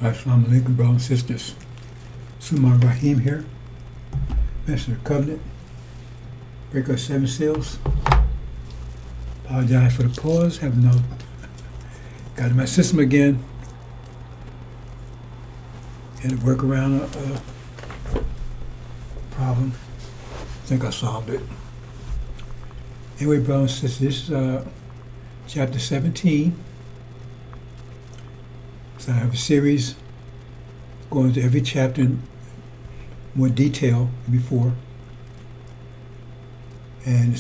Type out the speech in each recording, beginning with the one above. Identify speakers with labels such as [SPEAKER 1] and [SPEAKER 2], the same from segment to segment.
[SPEAKER 1] Assalamu alaikum, brothers and sisters. Sumar Rahim here, Master of the Covenant, Breaker 7 Seals. Apologize for the pause, got in my system again, and to work around a problem. I think I solved it. Anyway, brothers and sisters, this is chapter 17. So I have a series going into every chapter in more detail than before. And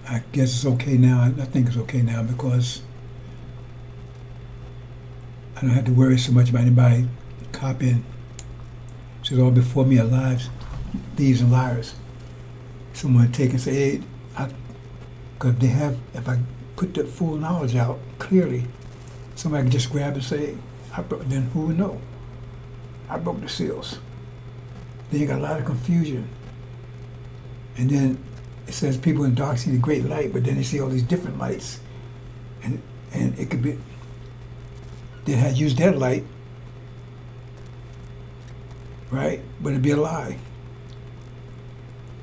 [SPEAKER 1] I guess it's okay now. I think it's okay now because I don't have to worry so much about anybody copying. So it's all before me are lies, thieves and liars. Someone take and say, hey, because they have, if I put the full knowledge out clearly, somebody can just grab and say, then who would know? I broke the seals. Then you got a lot of confusion. And then it says people in dark see the great light, but then they see all these different lights. And it could be, they had used that light, right? But it'd be a lie.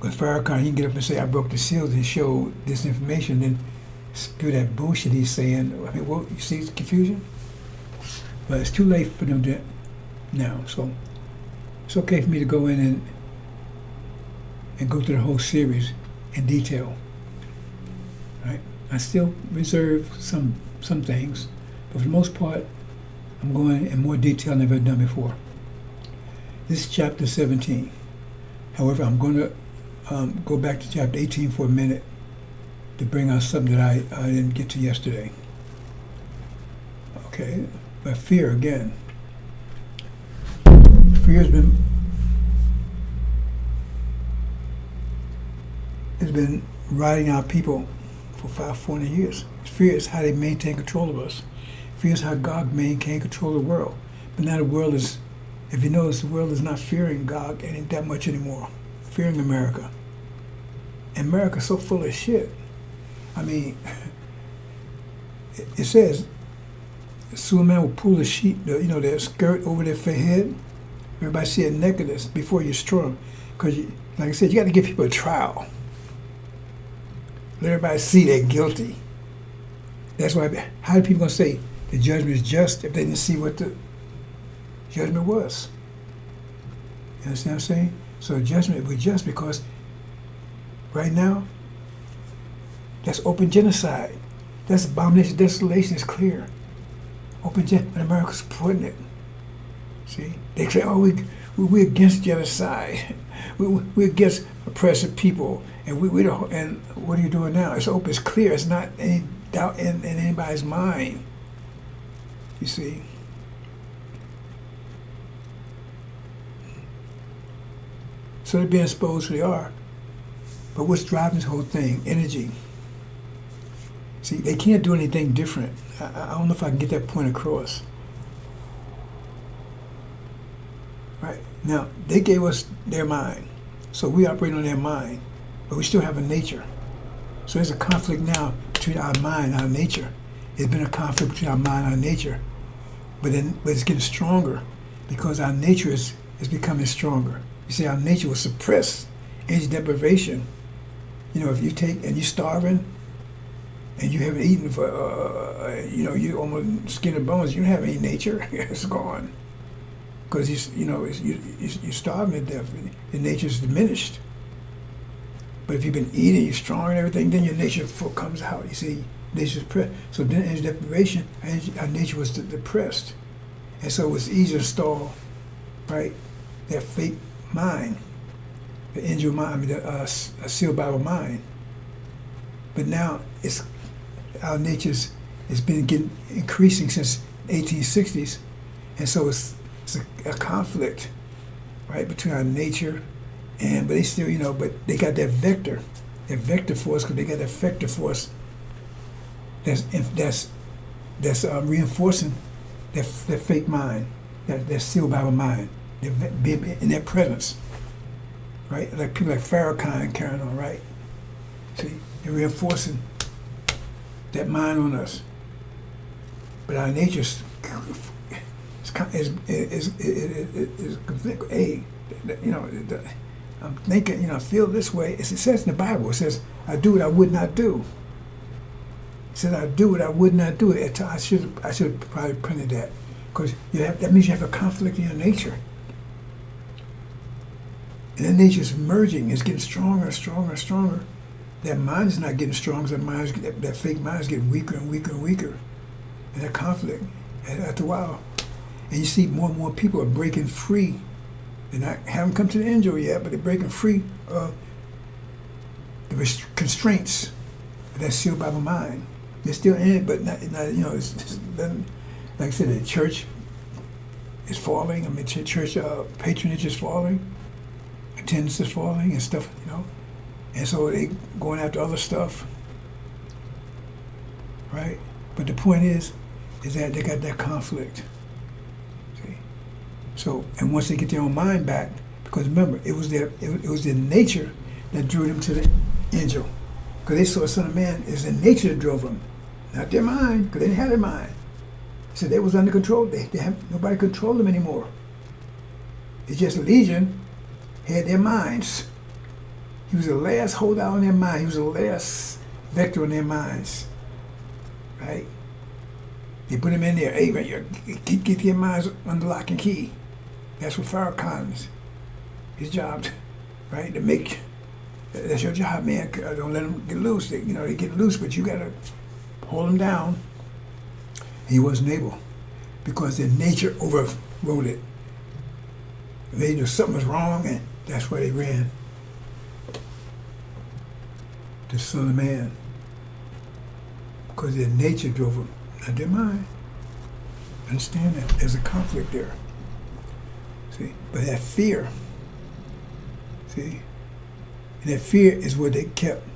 [SPEAKER 1] Because Farrakhan, he can get up and say, I broke the seals and show this information, then screw that bullshit he's saying. I mean, well, you see the confusion? But it's too late for them to now. So it's okay for me to go in and go through the whole series in detail. Right? I still reserve some things, but for the most part, I'm going in more detail than I've ever done before. This is chapter 17. However, I'm going to go back to chapter 18 for a minute to bring out something that I didn't get to yesterday. Okay, but fear again. Fear has been riding our people for 540 years. Fear is how they maintain control of us. Fear is how God maintained control of the world. But now the world is, if you notice, the world is not fearing God any that much anymore. Fearing America. And America's so full of shit. I mean, it says, Suleiman will pull the sheet, their skirt over their head. Everybody see a nakedness before you're strong. Because, like I said, you got to give people a trial. Let everybody see they're guilty. That's why, how are people going to say the judgment is just if they didn't see what the judgment was? You understand what I'm saying? So judgment was just because right now, that's open genocide. That's abomination, desolation is clear. Open genocide, and America's supporting it. See? They say, oh, we're against genocide. We're against oppressive people. And we don't, and what are you doing now? It's open, it's clear. It's not any doubt in anybody's mind. You see? So they're being exposed who they are. But what's driving this whole thing? Energy. See, they can't do anything different. I don't know if I can get that point across. Right? Now, they gave us their mind. So we operate on their mind. But we still have a nature. So there's a conflict now between our mind and our nature. There's been a conflict between our mind and our nature. But it's getting stronger because our nature is becoming stronger. You see, our nature was suppressed. Energy deprivation. If you take and you're starving, and you haven't eaten for, you almost skin and bones, you don't have any nature. It's gone. Because you're starving to death. Your nature's diminished. But if you've been eating, you're strong and everything, then your nature comes out. You see, nature's depressed. So then energy deprivation, our nature was depressed. And so it was easier to stall, right, that fake mind, the INJIL mind, a sealed Bible mind. But now our nature's has been increasing since 1860s, and so it's a conflict, right, between our nature but they still, but they got that vector force, because they got that vector force that's reinforcing that fake mind, that sealed Bible mind, in their presence, right? Like people like Farrakhan carrying on, right? See, they're reinforcing that mind on us. But our nature's hey, I'm thinking, I feel this way. It says in the Bible, it says, I do what I would not do. It says, I do what I would not do. I should have probably printed that, because that means you have a conflict in your nature. And that nature is merging. It's getting stronger and stronger and stronger. That mind is not getting stronger. That fake mind is getting weaker and weaker and weaker. And that conflict, after a while. And you see more and more people are breaking free. They haven't come to the INJIL yet, but they're breaking free of the constraints that's sealed by the mind. They're still in it, but not it's like I said, the church is falling. I mean, church patronage is falling. Attendance is falling and stuff, and so they going after other stuff, right? But the point is that they got that conflict. See, so and once they get their own mind back, because remember, it was their nature that drew them to the INJIL, because they saw the Son of Man is the nature that drove them, not their mind, because they didn't have their mind. So they was under control. They have nobody controlled them anymore. It's just Legion had their minds. He was the last holdout on their mind. He was the last vector on their minds. Right? They put him in there. Hey, man, get your minds under lock and key. That's what Farrakhan is. His job, right? To make, that's your job, man. Don't let them get loose. They get loose, but you got to hold them down. He wasn't able, because their nature overrode it. They knew something was wrong, and that's where they ran. The Son of Man. Because their nature drove them, not their mind. Understand that? There's a conflict there. See? But that fear, see? And that fear is what they kept.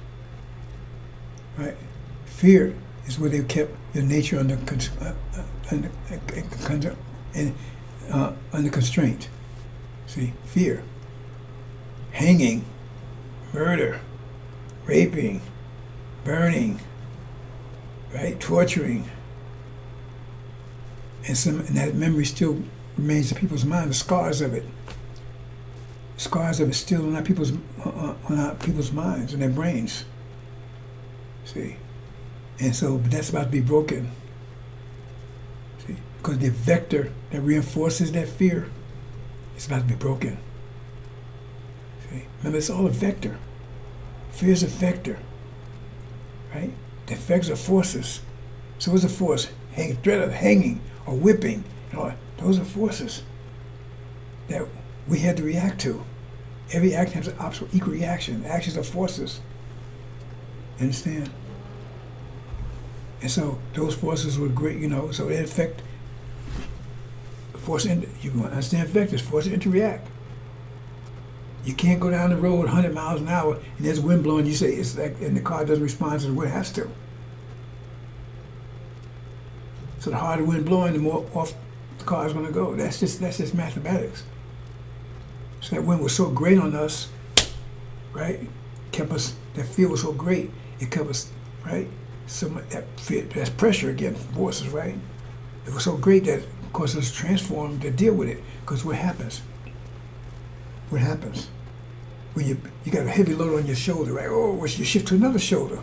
[SPEAKER 1] Right? Fear is where they kept their nature under constraint. See, fear, hanging, murder, raping, burning, right, torturing, and that memory still remains in people's mind. The scars of it still on our people's minds and their brains. See, and so that's about to be broken. See, because the vector that reinforces that fear, it's about to be broken. See? Remember, it's all a vector. Fear is a vector, right? The effects are forces. So what's a force? Threat of hanging or whipping. Those are forces that we had to react to. Every action has an opposite equal reaction. Actions are forces. Understand? And so those forces were great, so they affect force. You can understand vectors, force to interact. You can't go down the road 100 miles an hour and there's wind blowing. You say it's like, and the car doesn't respond to the wind. It has to. So the harder the wind blowing, the more off the car is going to go. That's just mathematics. So that wind was so great on us, right? Kept us. That fear was so great. It kept us, right? So much, that's pressure against forces, right? It was so great that, of course, it's transformed to deal with it. Because what happens? What happens when you got a heavy load on your shoulder, right? Oh, well, you shift to another shoulder.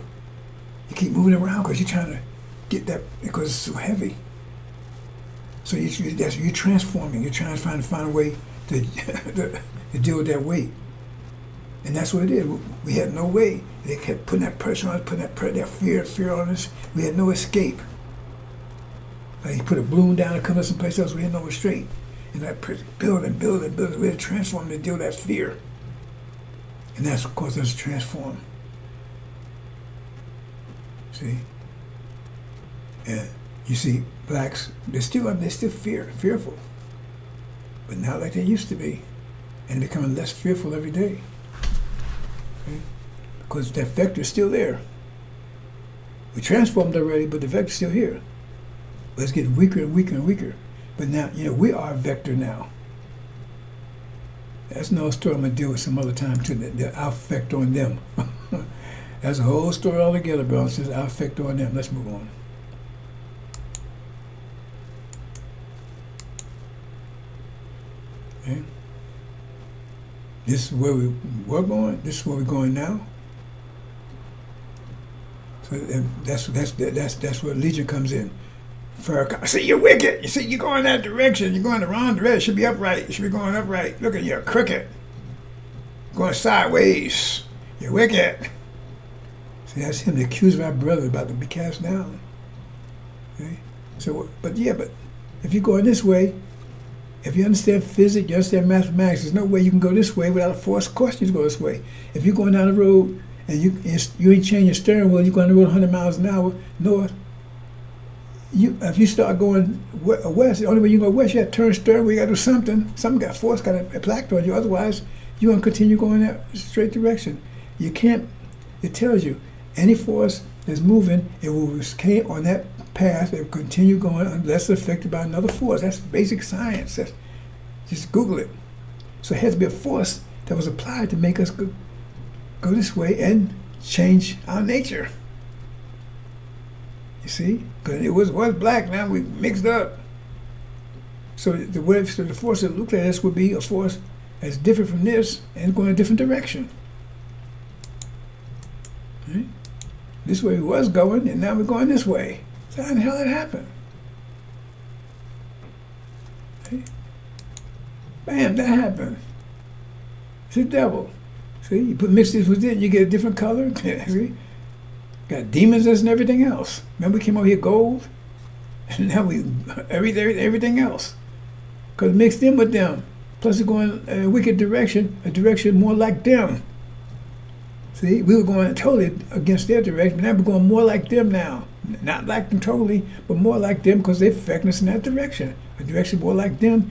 [SPEAKER 1] You keep moving around because you're trying to get that, because it's so heavy. So you're transforming. You're trying to find a way to deal with that weight. And that's what it is. We had no way. They kept putting that pressure on us, putting that fear on us. We had no escape. Like you put a balloon down and come to someplace else, we had no escape. And that building. We had to transform to deal with that fear. And that's what caused us to transform. See? And you see, blacks, they're still fearful. But not like they used to be. And they're becoming less fearful every day. Okay? Because that vector is still there. We transformed already, but the vector's still here. But it's getting weaker and weaker and weaker. But now, we are a vector now. That's another story I'm going to deal with some other time too, the affect on them. That's a whole story altogether, bro. It says affect on them. Let's move on. This is where we were going. This is where we're going now. So that's where Legion comes in. Farrakhan, see, you're wicked. You see, you're going that direction. You're going the wrong direction. You should be upright. You should be going upright. Look at you, crooked. Going sideways. You're wicked. See, that's him, the accuser of our brother, about to be cast down. Okay? So, but if you're going this way, if you understand physics, you understand mathematics, there's no way you can go this way without a force. Of course you go this way. If you're going down the road and you ain't changing your steering wheel, you're going to road 100 miles an hour north, if you start going west, the only way you can go west, you have to turn steering wheel, you got to do something. Something got force, got a plaque on you. Otherwise, you're going to continue going that straight direction. You can't, it tells you, any force that's moving, it will stay on that path, it will continue going unless it's affected by another force. That's basic science. Just Google it. So it has to be a force that was applied to make us go this way and change our nature. You see? Because it was black, now we mixed up. So the force that looked like this would be a force that's different from this and going a different direction. Right? This way we was going, and now we're going this way. So how the hell did that happen? See? Bam, that happened. It's the devil. See, you mix this with it, you get a different color. See? Got demons and everything else. Remember we came over here gold? And now we, everything else. Because mixed in with them. Plus it's going a wicked direction, a direction more like them. See, we were going totally against their direction, but now we're going more like them now. Not like them totally, but more like them because they're affecting us in that direction. A direction more like them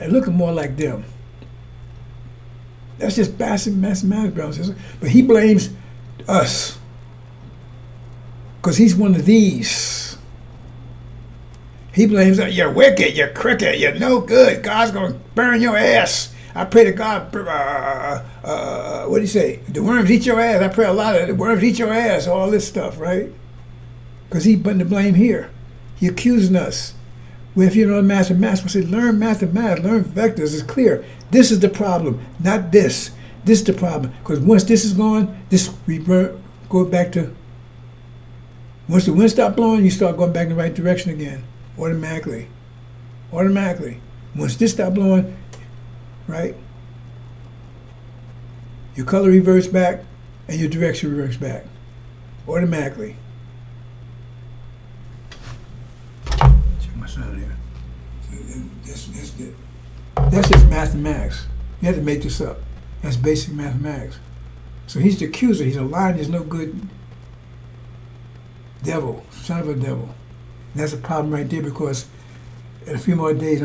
[SPEAKER 1] and looking more like them. That's just basic mathematics, brothers and sisters. But he blames us because he's one of these. He blames us. You're wicked, you're crooked, you're no good. God's going to burn your ass. I pray to God, what do you say? The worms eat your ass. I pray a lot of the worms eat your ass, all this stuff, right? Because he's putting the blame here. He accusing us. Well, if you don't know mathematics, we say, learn mathematics, learn vectors. It's clear. This is the problem, not this. This is the problem. Because once this is gone, go back to, once the wind stops blowing, you start going back in the right direction again, automatically. Automatically. Once this stops blowing, right? Your color reverts back and your direction reverts back automatically. Check my sound here. That's just mathematics. You have to make this up. That's basic mathematics. So he's the accuser. He's a lying, there's no good devil, son of a devil. And that's a problem right there because in a few more days,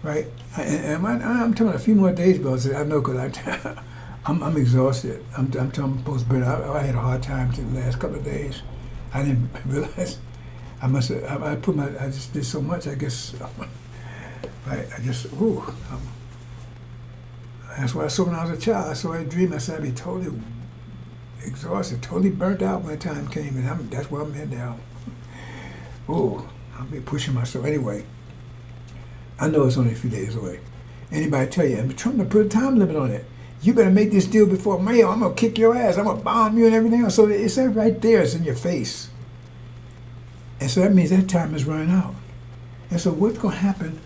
[SPEAKER 1] right? I'm talking a few more days, but I know because I'm exhausted. I'm talking post-birth. I had a hard time the last couple of days. I didn't realize I just did so much. I guess that's what I saw when I was a child. I saw a dream. I said I'd be totally exhausted, totally burnt out when the time came, and that's where I'm at now. I'll be pushing myself anyway. I know it's only a few days away. Anybody tell you, I'm trying to put a time limit on it. You better make this deal before May or I'm going to kick your ass. I'm going to bomb you and everything else. So it's right there. It's in your face. And so that means that time is running out. And so what's going to happen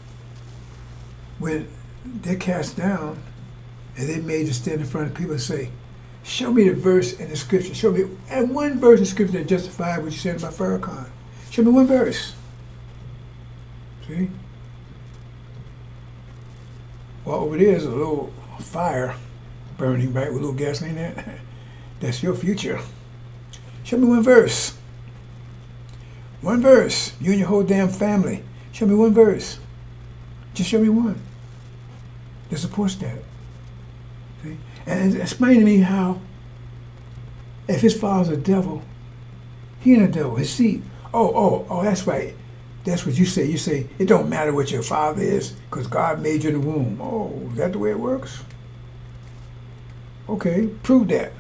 [SPEAKER 1] when they're cast down and they're made to stand in front of people and say, show me the verse in the scripture. Show me and one verse in scripture that justifies what you said about Farrakhan. Show me one verse. See? Well, over there is a little fire burning, right, with a little gasoline in it. That's your future. Show me one verse. One verse. You and your whole damn family. Show me one verse. Just show me one that supports that. See? And explain to me how, if his father's a devil, he ain't a devil. His seed. Oh, that's right. That's what you say. You say, it don't matter what your father is because God made you in the womb. Oh, is that the way it works? Okay, prove that.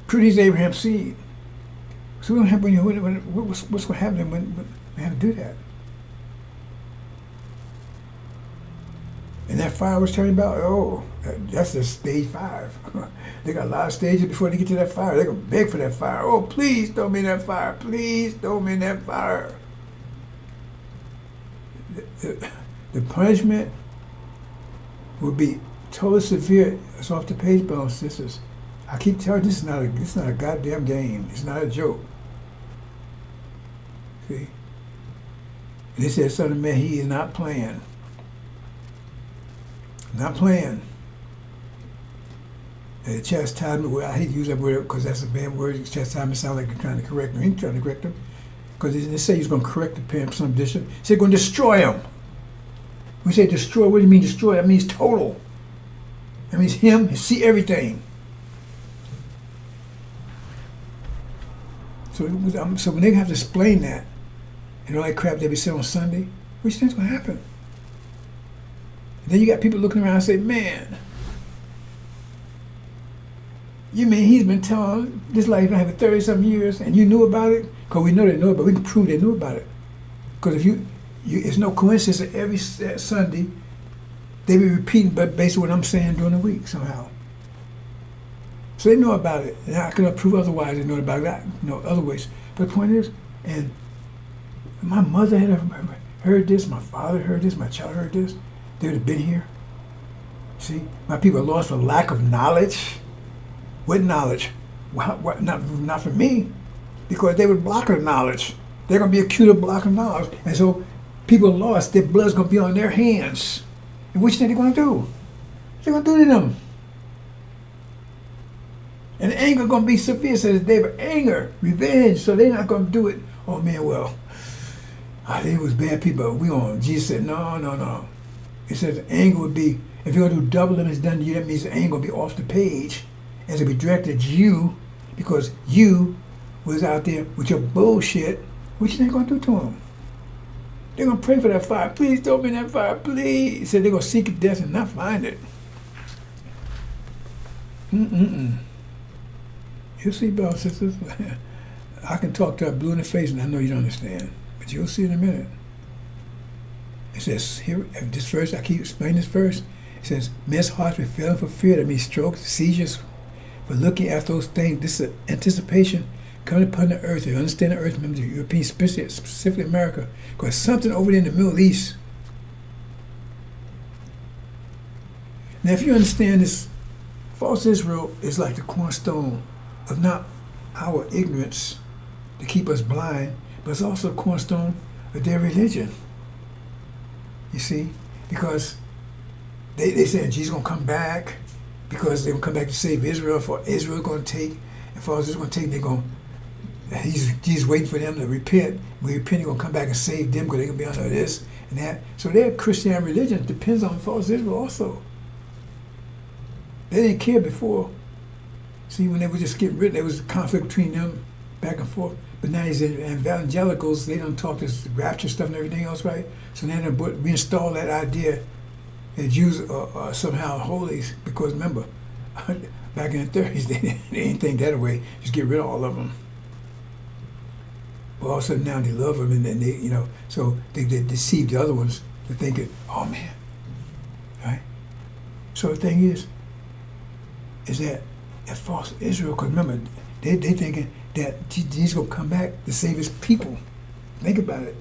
[SPEAKER 1] Prove he's Abraham's seed. So what's going to happen when we have to do that? And that fire I was telling you about, that's the stage 5. They got a lot of stages before they get to that fire. They're going to beg for that fire. Oh, please throw me in that fire. Please throw me in that fire. The punishment will be totally severe. It's off the page, brothers and sisters. I keep telling you, this is not a goddamn game. It's not a joke. See? They said, Son of Man, he is not playing. Not playing. And the chastisement, well, I hate to use that word because that's a bad word. Chastisement sounds like you're trying to correct them. He ain't trying to correct them. Because they say he's going to correct the parent some discipline. He said, going to destroy him. We say destroy, what do you mean destroy? That means total. That means him, he see everything. So when they have to explain that, and all that crap they be saying on Sunday, what do you think's going to happen? And then you got people looking around and say, man, you mean he's been telling this life been having 30-something years and you knew about it? Because we know they know about it, but we can prove they knew about it. Because if you it's no coincidence that every Sunday they be repeating but based on what I'm saying during the week somehow. So they know about it. And I cannot prove otherwise they know about it, other ways. But the point is, and my mother had heard this, my father heard this, my child heard this, they would have been here. See, my people are lost for lack of knowledge. What knowledge? What, not for me, because they would block the knowledge. They're going to be accused of blocking knowledge. And so people are lost. Their blood's going to be on their hands. And which thing they're going to do? They're going to do to them. And the anger going to be severe, says David. Anger, revenge. So they're not going to do it. Oh man, well, they was bad people. Jesus said, no. It says anger would be, if you're going to do double that it's done to you, that means the anger will be off the page. And it'll be directed at you because you was out there with your bullshit. What you think they're going to do to them? They're going to pray for that fire. Please throw me in that fire, please. He said they're going to seek death and not find it. You see, brothers and sisters, I can talk to her blue in the face and I know you don't understand. But you'll see in a minute. It says, here, this verse, I keep explaining this verse. It says, men's hearts be failing for fear. That means strokes, seizures, for looking at those things. This is anticipation coming upon the earth. You understand the earth, remember the European, specifically America. Because something over there in the Middle East. Now, if you understand this, false Israel is like the cornerstone of not our ignorance to keep us blind, but it's also a cornerstone of their religion. You see? Because they said Jesus is going to come back, because they're going to come back to save Israel, for Israel is going to take, and for us, going to take, Jesus waiting for them to repent. When they repent, he's going to come back and save them because they're going to be under this and that. So their Christian religion depends on false Israel also. They didn't care before. See, when they were just getting rid, there was a conflict between them back and forth. But now these evangelicals, they don't talk this rapture stuff and everything else, right? So now they reinstall that idea that Jews are somehow holy, because remember, back in the 30s, they didn't think that way. Just get rid of all of them. But all of a sudden now they love them, and then they, so they deceive the other ones to think it, oh man, right? So the thing is that false Israel, because remember, they thinking that Jesus going to come back to save his people. Think about it.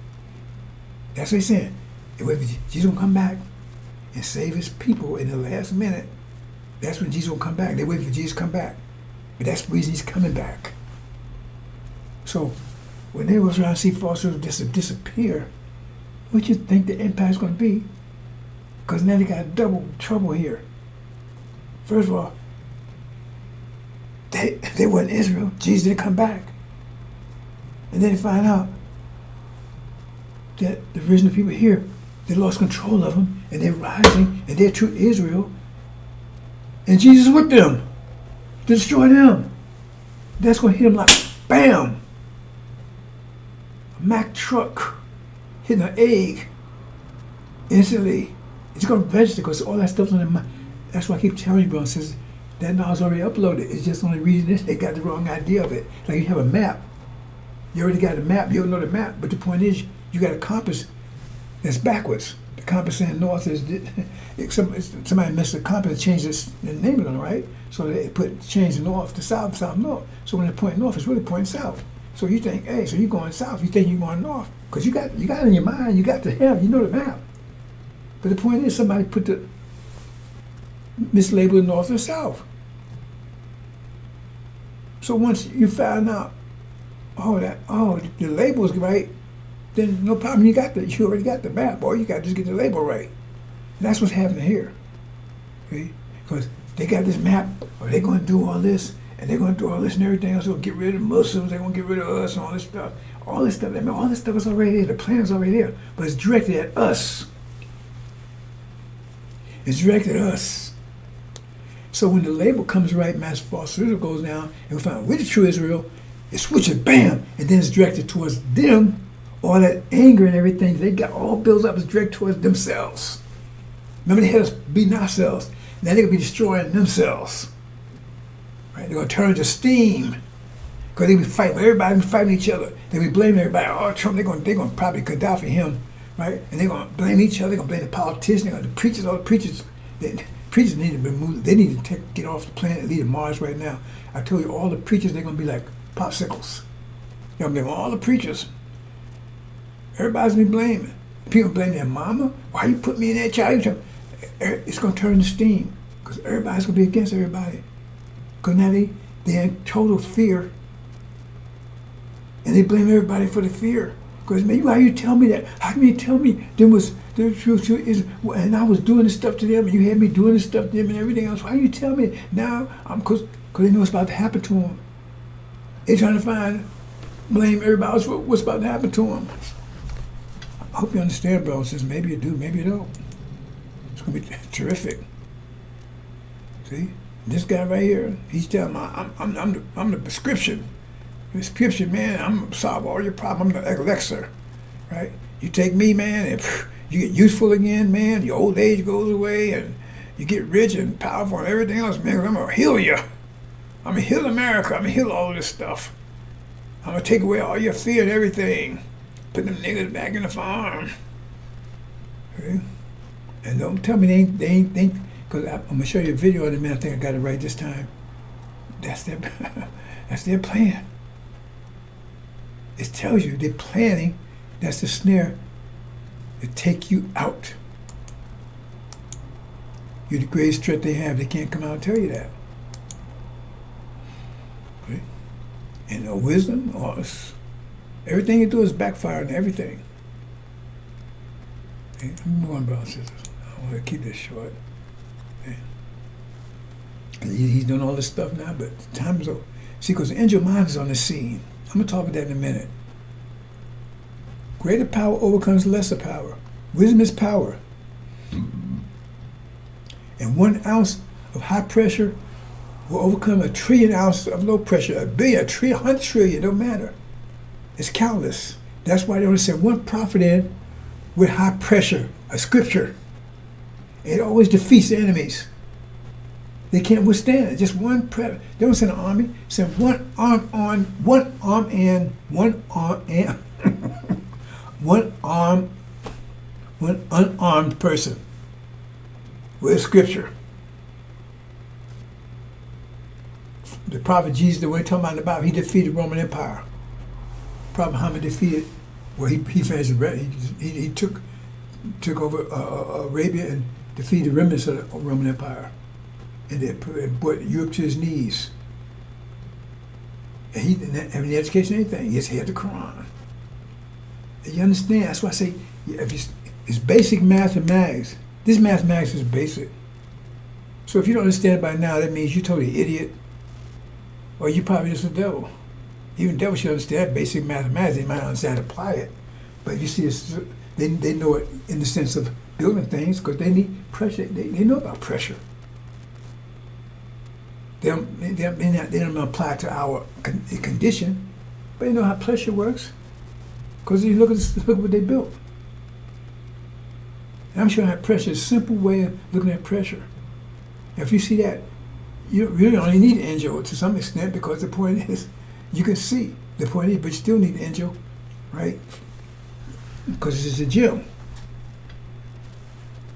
[SPEAKER 1] That's what he's saying. Jesus going to come back and save his people in the last minute. That's when Jesus will come back. They're waiting for Jesus to come back. But that's the reason he's coming back. So when they was around to see false Israel disappear, what you think the impact's going to be? Because now they got double trouble here. First of all, they weren't Israel. Jesus didn't come back. And then they find out that the original people here, they lost control of them, and they're rising, and they're true Israel. And Jesus is with them to destroy them. That's going to hit them like, bam! A Mack truck hitting an egg instantly. It's going to register because all that stuff's on their mind. That's why I keep telling you, bro, says that knowledge already uploaded. It's just only reading this, they got the wrong idea of it. Like you have a map. You already got a map. You don't know the map. But the point is, you got a compass that's backwards. The compass saying north is, somebody missed the compass and changed the name of it, right? So they changed the north to south, south, north. So when they point north, it's really pointing south. So you think, hey, so you're going south, you think you're going north. Because you got it in your mind, you got the map, you know the map. But the point is somebody put the mislabeled north or south. So once you find out, the label's right, then no problem. You already got the map, boy. You got to just get the label right. And that's what's happening here. Okay? Because they got this map, or they're going to do all this, and they're going to do all this and everything else. They're going to get rid of Muslims. They're going to get rid of us and all this stuff. All this stuff. I mean, all this stuff is already there. The plan is already there, but it's directed at us. It's directed at us. So when the label comes right, mass false Israel goes down, and we find we're the true Israel. It switches, bam, and then it's directed towards them. All that anger and everything they got all built up is directed towards themselves. Remember, they had us beating ourselves. Now they're going to be destroying themselves. Right? They're going to turn to steam. Because they be fighting, everybody be fighting each other. They be blaming everybody. Oh, Trump, they're going to probably Gaddafi him. Right? And they're going to blame each other. They're going to blame the politicians. They're going to the preachers. All the preachers. Preachers need to be moved. They need to get off the planet and leave to Mars right now. I told you, all the preachers, they're going to be like popsicles. They're going to blame all the preachers. Everybody's been blaming. People blame their mama. Why you put me in that child? It's going to turn to steam because everybody's going to be against everybody. Because now they're in total fear, and they blame everybody for the fear. Because man, how you tell me that? How can you tell me there was the truth is, and I was doing this stuff to them, and you had me doing this stuff to them and everything else? Why you tell me now? Because they know what's about to happen to them. They're trying to blame everybody else for what's about to happen to them. I hope you understand, bro. Says maybe you do, maybe you don't. It's gonna be terrific. See, this guy right here, he's telling me I'm the prescription. The prescription, man. I'm gonna solve all your problems. I'm the elixir, right? You take me, man, and you get useful again, man. Your old age goes away, and you get rich and powerful and everything else, man. I'm gonna heal you. I'm gonna heal America. I'm gonna heal all this stuff. I'm gonna take away all your fear and everything. Put them niggas back in the farm. Okay? And don't tell me they ain't because I'm gonna show you a video in a minute. I think I got it right this time. That's their plan. It tells you they're planning. That's the snare to take you out. You're the greatest threat they have. They can't come out and tell you that. Okay? And no wisdom or everything you do is backfiring everything. Okay? Move on, brothers and sisters. I want to keep this short. Okay? He's doing all this stuff now, but time is over. See, because the angel mind is on the scene. I'm going to talk about that in a minute. Greater power overcomes lesser power. Wisdom is power. And 1 ounce of high pressure will overcome 1 trillion ounces of low pressure. 1 billion, 1 trillion, 100 trillion, don't matter. It's countless. That's why they only send one prophet in with high pressure, a scripture. It always defeats the enemies. They can't withstand it. Just one prophet. They don't send an army. Send one arm on, one arm and, one unarmed person with scripture. The prophet Jesus, the way he's talking about in the Bible, he defeated the Roman Empire. Prophet Muhammad defeated, well, he finished, he took over Arabia and defeated the remnants of the Roman Empire. And they brought Europe to his knees. And he didn't have any education or anything. He just had the Quran. And you understand? That's why I say, it's basic mathematics. This mathematics is basic. So if you don't understand it by now, that means you're totally idiot. Or you're probably just a devil. Even devils should understand basic mathematics. They might not understand how to apply it. But you see, they know it in the sense of building things because they need pressure. They know about pressure. They don't apply it to our condition, but they know how pressure works. Because you look at what they built. And I'm showing how pressure is a simple way of looking at pressure. If you see that, you really only need an angel to some extent because the point is, you can see the point is, but you still need an angel, right? Because it's a gym.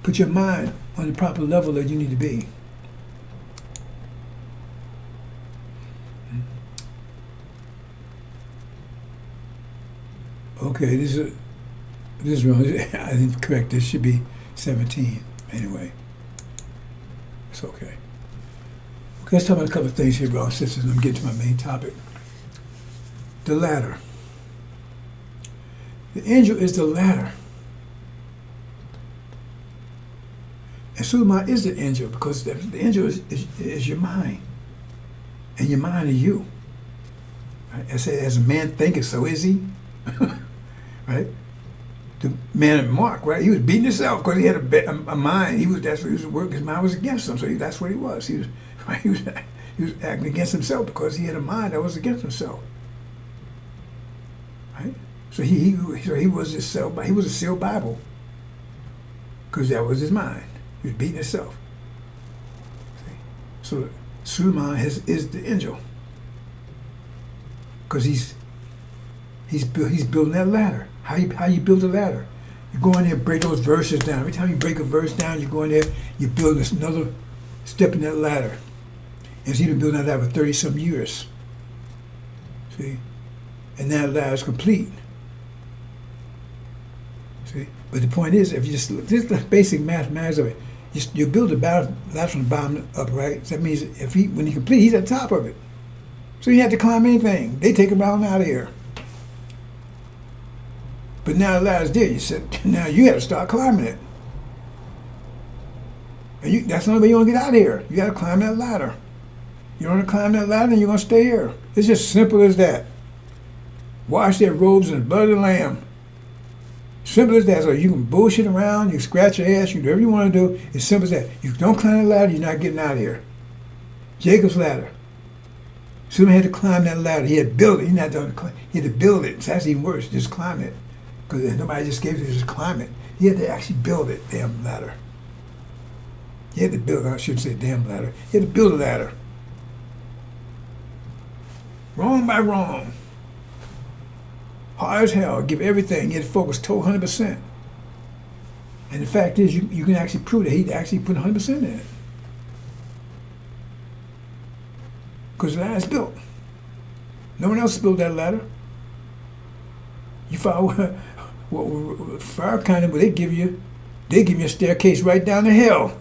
[SPEAKER 1] Put your mind on the proper level that you need to be. Okay, this is wrong. I didn't correct. This should be 17. Anyway, it's okay. Okay, let's talk about a couple of things here, brothers and sisters, and I'm getting to my main topic. The ladder. The angel is the ladder. And Suleiman is the angel, because the angel is your mind. And your mind is you. Right? I say, as a man thinketh, so is he. Right? The man in Mark, right? He was beating himself because he had a mind. That's what he was working. His mind was against him, so that's what he was. He was acting against himself because he had a mind that was against himself. Right? So he was a sealed Bible, because that was his mind. He was beating himself. See? So Suleiman is the angel, because he's building that ladder. How you build a ladder? You go in there, break those verses down. Every time you break a verse down, you go in there, you build another step in that ladder. And he's been building that ladder for 30-some years. See? And now the ladder is complete. See? But the point is, if you just look, this is the basic mathematics of it. You build the ladder from the bottom up, right? So that means when he complete, he's at the top of it. So you have to climb anything. They take him out of here. But now the ladder's there. You said, now you have to start climbing it. And that's the only way you're going to get out of here. You got to climb that ladder. You don't want to climb that ladder, and you're going to stay here. It's just simple as that. Wash their robes in the blood of the Lamb. Simple as that. So you can bullshit around, you scratch your ass, you do whatever you want to do. It's simple as that. You don't climb the ladder, you're not getting out of here. Jacob's ladder. Someone had to climb that ladder. He had to build it. He had to build it. So that's even worse. Just climb it. Because nobody just gave it, just climb it. He had to actually build it, damn ladder. He had to build, I shouldn't say damn ladder. He had to build a ladder. Wrong by wrong. Hard as hell. Give everything. He had to focus 100%. And the fact is, you can actually prove that he actually put 100% in it. Because the ladder's built. No one else built that ladder. You follow what Farrakhan, they give you a staircase right down the hill.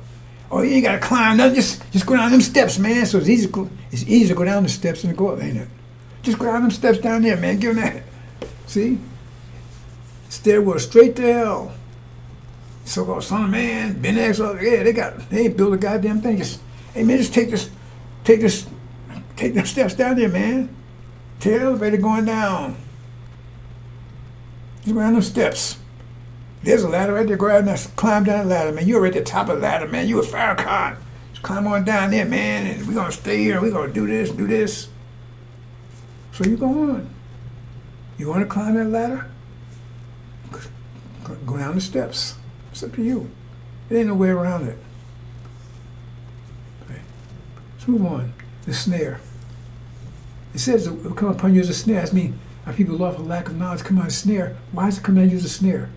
[SPEAKER 1] Oh, you ain't gotta climb nothing. Just go down them steps, man. So it's easy to go down the steps and go up, ain't it? Just go down them steps down there, man. Give them that. See? Stairwell straight to hell. So-called son of man, Ben X, yeah, they ain't built a goddamn thing. Hey man, just take them steps down there, man. Take the elevator going down. Just go down them steps. There's a ladder right there. Go out and climb down the ladder, man. You're at the top of the ladder, man. You a Farrakhan. Just climb on down there, man. And we're going to stay here. We're going to do this. So you go on. You want to climb that ladder? Go down the steps. It's up to you. There ain't no way around it. Okay. Let's move on. The snare. It says it will come upon you as a snare. That means our people love for lack of knowledge come on a snare. Why does it come down you as a snare?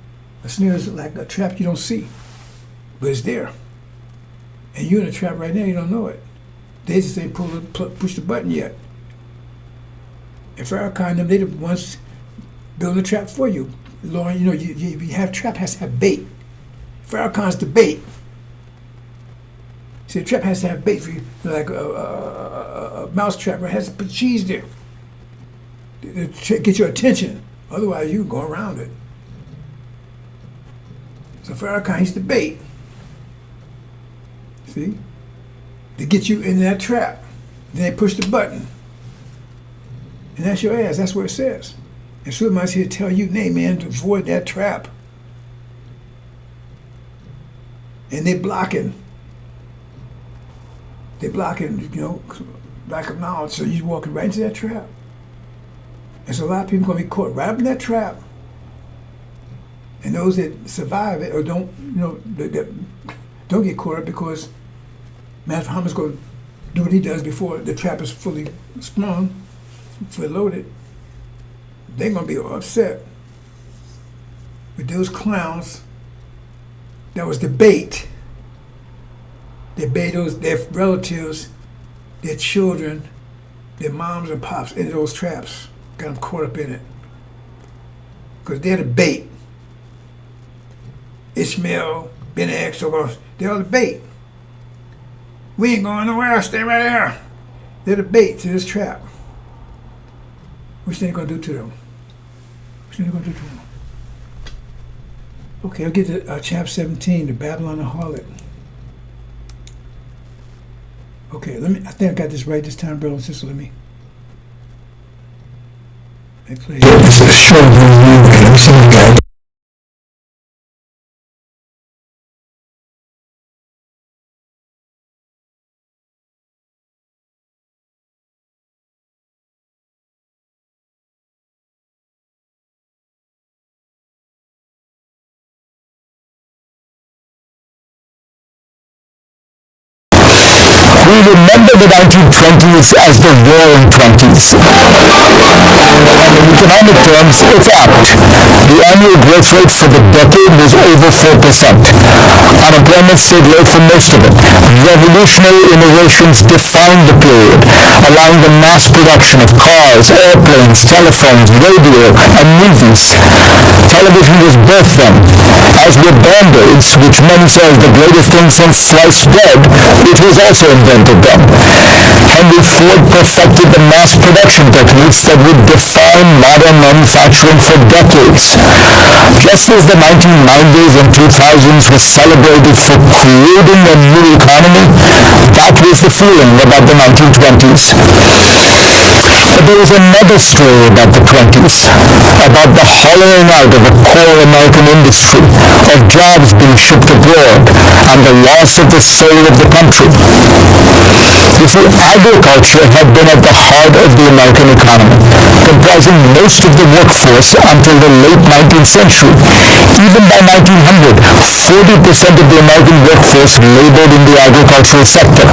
[SPEAKER 1] A snare is like a trap you don't see, but it's there. And you're in a trap right now, you don't know it. They just ain't push the button yet. And Farrakhan, they the ones building the trap for you. Lord, you have trap has to have bait. Farrakhan's the bait. See, the trap has to have bait for you, like a mouse trap, right? It has to put cheese there to get your attention. Otherwise, you can go around it. So Farrakhan, he's the bait. See? To get you in that trap. Then they push the button. And that's your ass. That's what it says. And Suleiman's here to tell you, nay, man, to avoid that trap. And they're blocking. Lack of knowledge. So you're walking right into that trap. And so a lot of people are going to be caught right up in that trap. And those that survive it or don't get caught up because Master Muhammad's going to do what he does before the trap is fully sprung, fully loaded. They're going to be upset with those clowns that was the bait. They bait their relatives, their children, their moms and pops into those traps. Got them caught up in it. Because they're the bait. Ishmael, Ben X, they're the bait. We ain't going nowhere, stay right here. They're the bait to this trap. What's they gonna do to them? Okay, I'll get to chapter 17, the Babylon harlot. Okay, I think I got this right this time, brother and sister. Let me play. This is a short review. Let me see what we got.
[SPEAKER 2] We remember the 1920s as the roaring 20s. And in economic terms, it's apt. The annual growth rate for the decade was over 4%. Unemployment stayed low for most of it. Revolutionary innovations defined the period, allowing the mass production of cars, airplanes, telephones, radio, and movies. Television was birthed then, as were Band-Aids, which many saw as the greatest thing since sliced bread, which was also invented then. Henry Ford perfected the mass production techniques that would define modern manufacturing for decades. Just as the 1990s and 2000s were celebrated for creating a new economy, that was the feeling about the 1920s. But there was another story about the 20s, about the hollowing out of a core American industry, of jobs being shipped abroad, and the loss of the soul of the country. You see, agriculture had been at the heart of the American economy, comprising most of the workforce until the late 19th century. Even by 1900, 40% of the American workforce labored in the agricultural sector.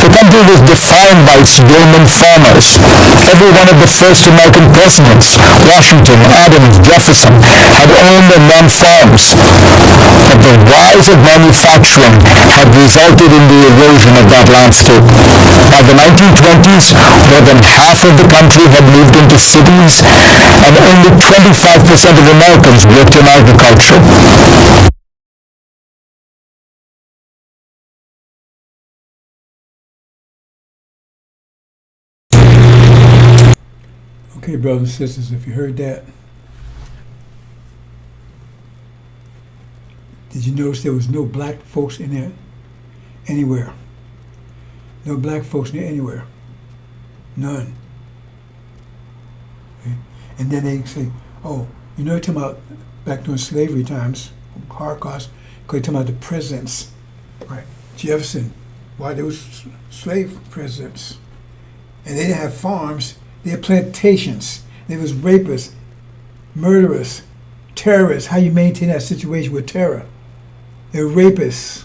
[SPEAKER 2] The country was defined by its yeoman farmers. Every one of the first American presidents, Washington, Adams, Jefferson, had owned and run farms. But the rise of manufacturing had resulted in the erosion of that landscape. By the 1920s, more than half of the country had moved into cities, and only 25% of Americans worked in agriculture.
[SPEAKER 1] Okay, brothers and sisters, if you heard that, did you notice there was no black folks in there anywhere? No black folks in there anywhere. None. Okay. And then they say, oh, you know, you're talking about back during slavery times, Holocaust, because you're talking about the presidents, right? Jefferson, why there was slave presidents. And they didn't have farms. They had plantations. There was rapists, murderers, terrorists. How you maintain that situation with terror? They were rapists,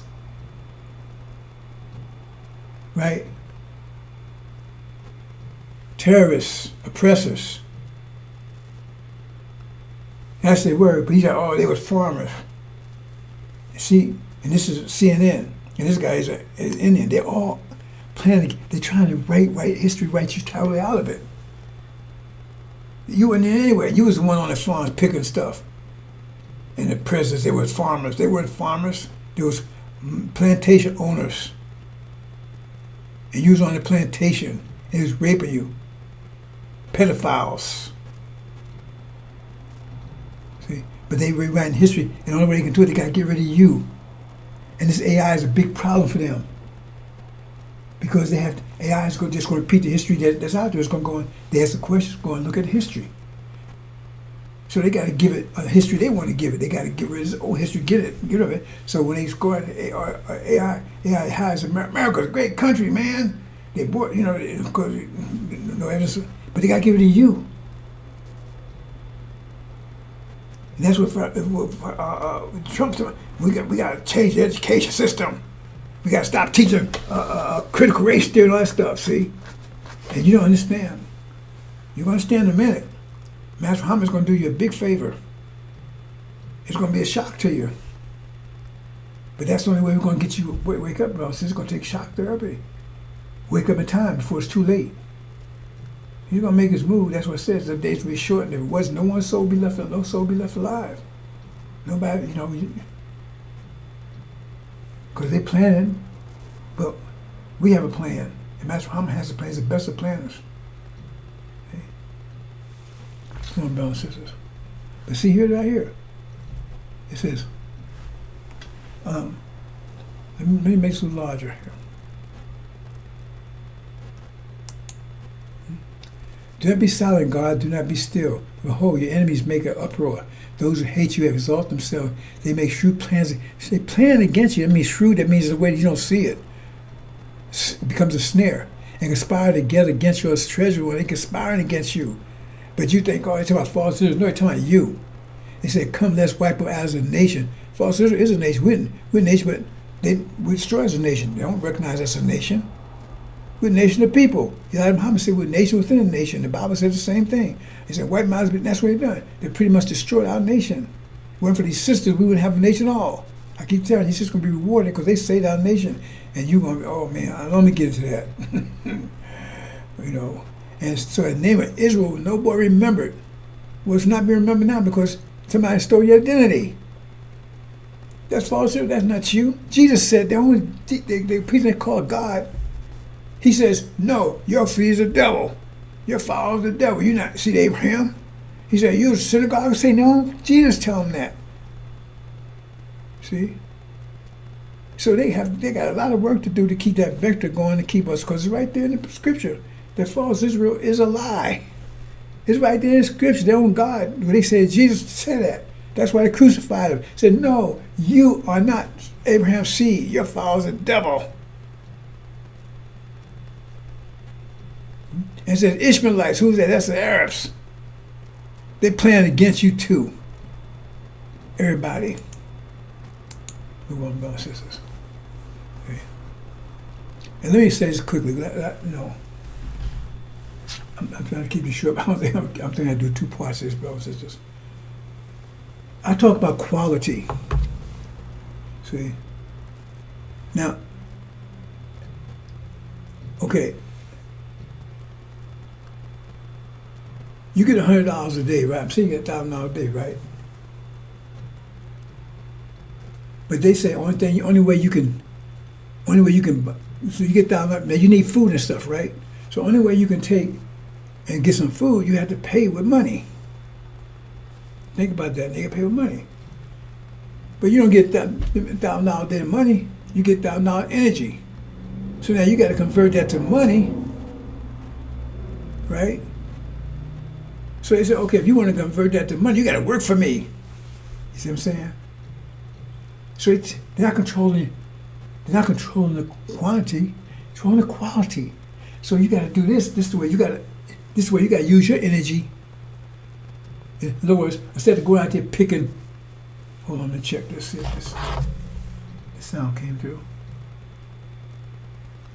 [SPEAKER 1] right? Terrorists, oppressors. That's their word. But he said, oh, they were farmers. See, and this is CNN, and this guy is Indian. They're all planning. They're trying to write history, write you totally out of it. You weren't there anyway. You was the one on the farms picking stuff. And the presidents, they were farmers. They weren't farmers. They was plantation owners. And you was on the plantation. And he was raping you. Pedophiles. See? But they rewriting history, and the only way they can do it, they got to get rid of you. And this AI is a big problem for them. Because they have AI is just going to repeat the history that's out there. It's going to go on. They ask the questions, go and look at the history. So they got to give it a history they want to give it. They got to get rid of this old history, get rid of it. So when they score AI has America's a great country, man. They bought, because no evidence, but they got to give it to you. And that's what Trump's doing. We got to change the education system. We got to stop teaching critical race theory and all that stuff, see? And you don't understand. You're going to understand in a minute. Master Muhammad's going to do you a big favor. It's going to be a shock to you. But that's the only way we're going to get you to wake up, bro. So it's going to take shock therapy. Wake up in time before it's too late. He's going to make his move. That's what it says. The days will be short, and if it wasn't, no soul be left alive. Nobody, because they planning, but we have a plan. And Master Muhammad has a plan. He's the best of planners. Okay? Come on, brothers and sisters. But see here, right here, it says, let me make this a little larger here. Do not be silent, God. Do not be still. Behold, your enemies make an uproar. Those who hate you have exalted themselves. They make shrewd plans. They plan against you. That means shrewd. That means the way you don't see it. It becomes a snare. And conspire together against your treasure when they're conspiring against you. But you think, oh, it's about false Israel. No, it's talking about you. They say, come, let's wipe them out as a nation. False Israel is a nation. We're a nation, but we destroy as a nation. They don't recognize us as a nation. We're a nation of people. Elijah Muhammad said we're a nation within a nation. The Bible says the same thing. He said white miles, that's what they've done. They pretty much destroyed our nation. If it weren't for these sisters, we wouldn't have a nation at all. I keep telling you, these sisters going to be rewarded because they saved our nation. And you're going to be, oh man, let me get into that. And so the name of Israel, nobody remembered. Well, it's not being remembered now because somebody stole your identity. That's false. That's not you. Jesus said the people they call God, he says, no, your feet is the devil. Your father is the devil. You not see Abraham? He said, you're a synagogue. Say no. Jesus tell him that. See? So they got a lot of work to do to keep that vector going to keep us, because it's right there in the scripture that false Israel is a lie. It's right there in the scripture. Their own God, when they said Jesus said that. That's why they crucified him. Said, no, you are not Abraham's seed. Your father's a devil. And said Ishmaelites, who's that? That's the Arabs. They plan against you too. Everybody. Move on, brothers and sisters. Okay. And let me say this quickly. I'm trying to keep it short. I'm thinking I do 2 parts of this, brothers and sisters. I talk about quality. See? Now, okay. You get $100 a day, right? I'm saying you get $1,000 a day, right? But they say only way you can, so you get $1,000. Now you need food and stuff, right? So only way you can take and get some food, you have to pay with money. Think about that. They pay with money. But you don't get $1,000 a day of money. You get $1,000 energy. So now you got to convert that to money, right? So they said, okay, if you want to convert that to money, you got to work for me. You see what I'm saying? So they're not controlling the quantity, controlling the quality. So you got to do this. This is the way you got to use your energy. In other words, instead of going out there picking, hold on, let me check this. See if this sound came through.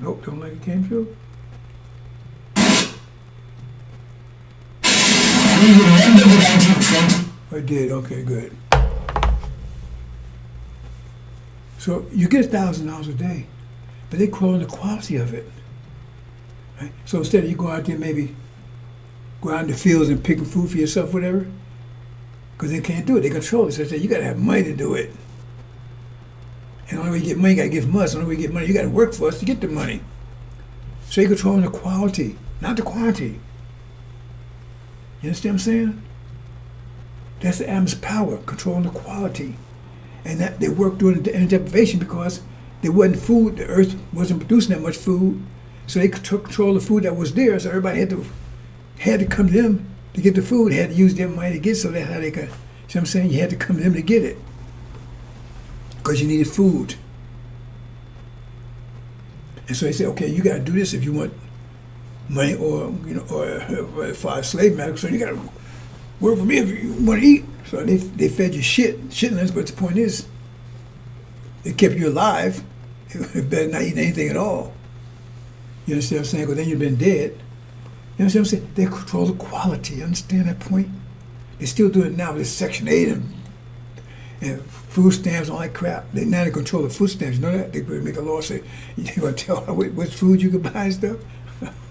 [SPEAKER 1] Nope, don't like it came through. I did. Okay, good. So you get $1,000 a day, but they're calling the quality of it. Right? So instead of you go out there, maybe go out in the fields and pick food for yourself, whatever, because they can't do it. They control it. So they say you got to have money to do it. And the only way you get money, you got to give from us. The only way you get money, you got to work for us to get the money. So you're controlling the quality, not the quantity. You understand what I'm saying? That's the Adam's power, controlling the quality. And that they worked during the deprivation because there wasn't food. The earth wasn't producing that much food. So they took control of the food that was there. So everybody had to come to them to get the food, had to use their money to get it, so that's how they could. See what I'm saying? You had to come to them to get it. Because you needed food. And so they said, okay, you got to do this if you want money or for a slave master. So you got to work for me if you want to eat. So they fed you shitless, but the point is, they kept you alive. You better not eat anything at all. You understand what I'm saying? Because then you've been dead. You understand what I'm saying? They control the quality. You understand that point? They still do it now with Section 8 and and food stamps, all that crap. Now they control the food stamps. You know that? They make a law say, you're going to tell what food you can buy and stuff?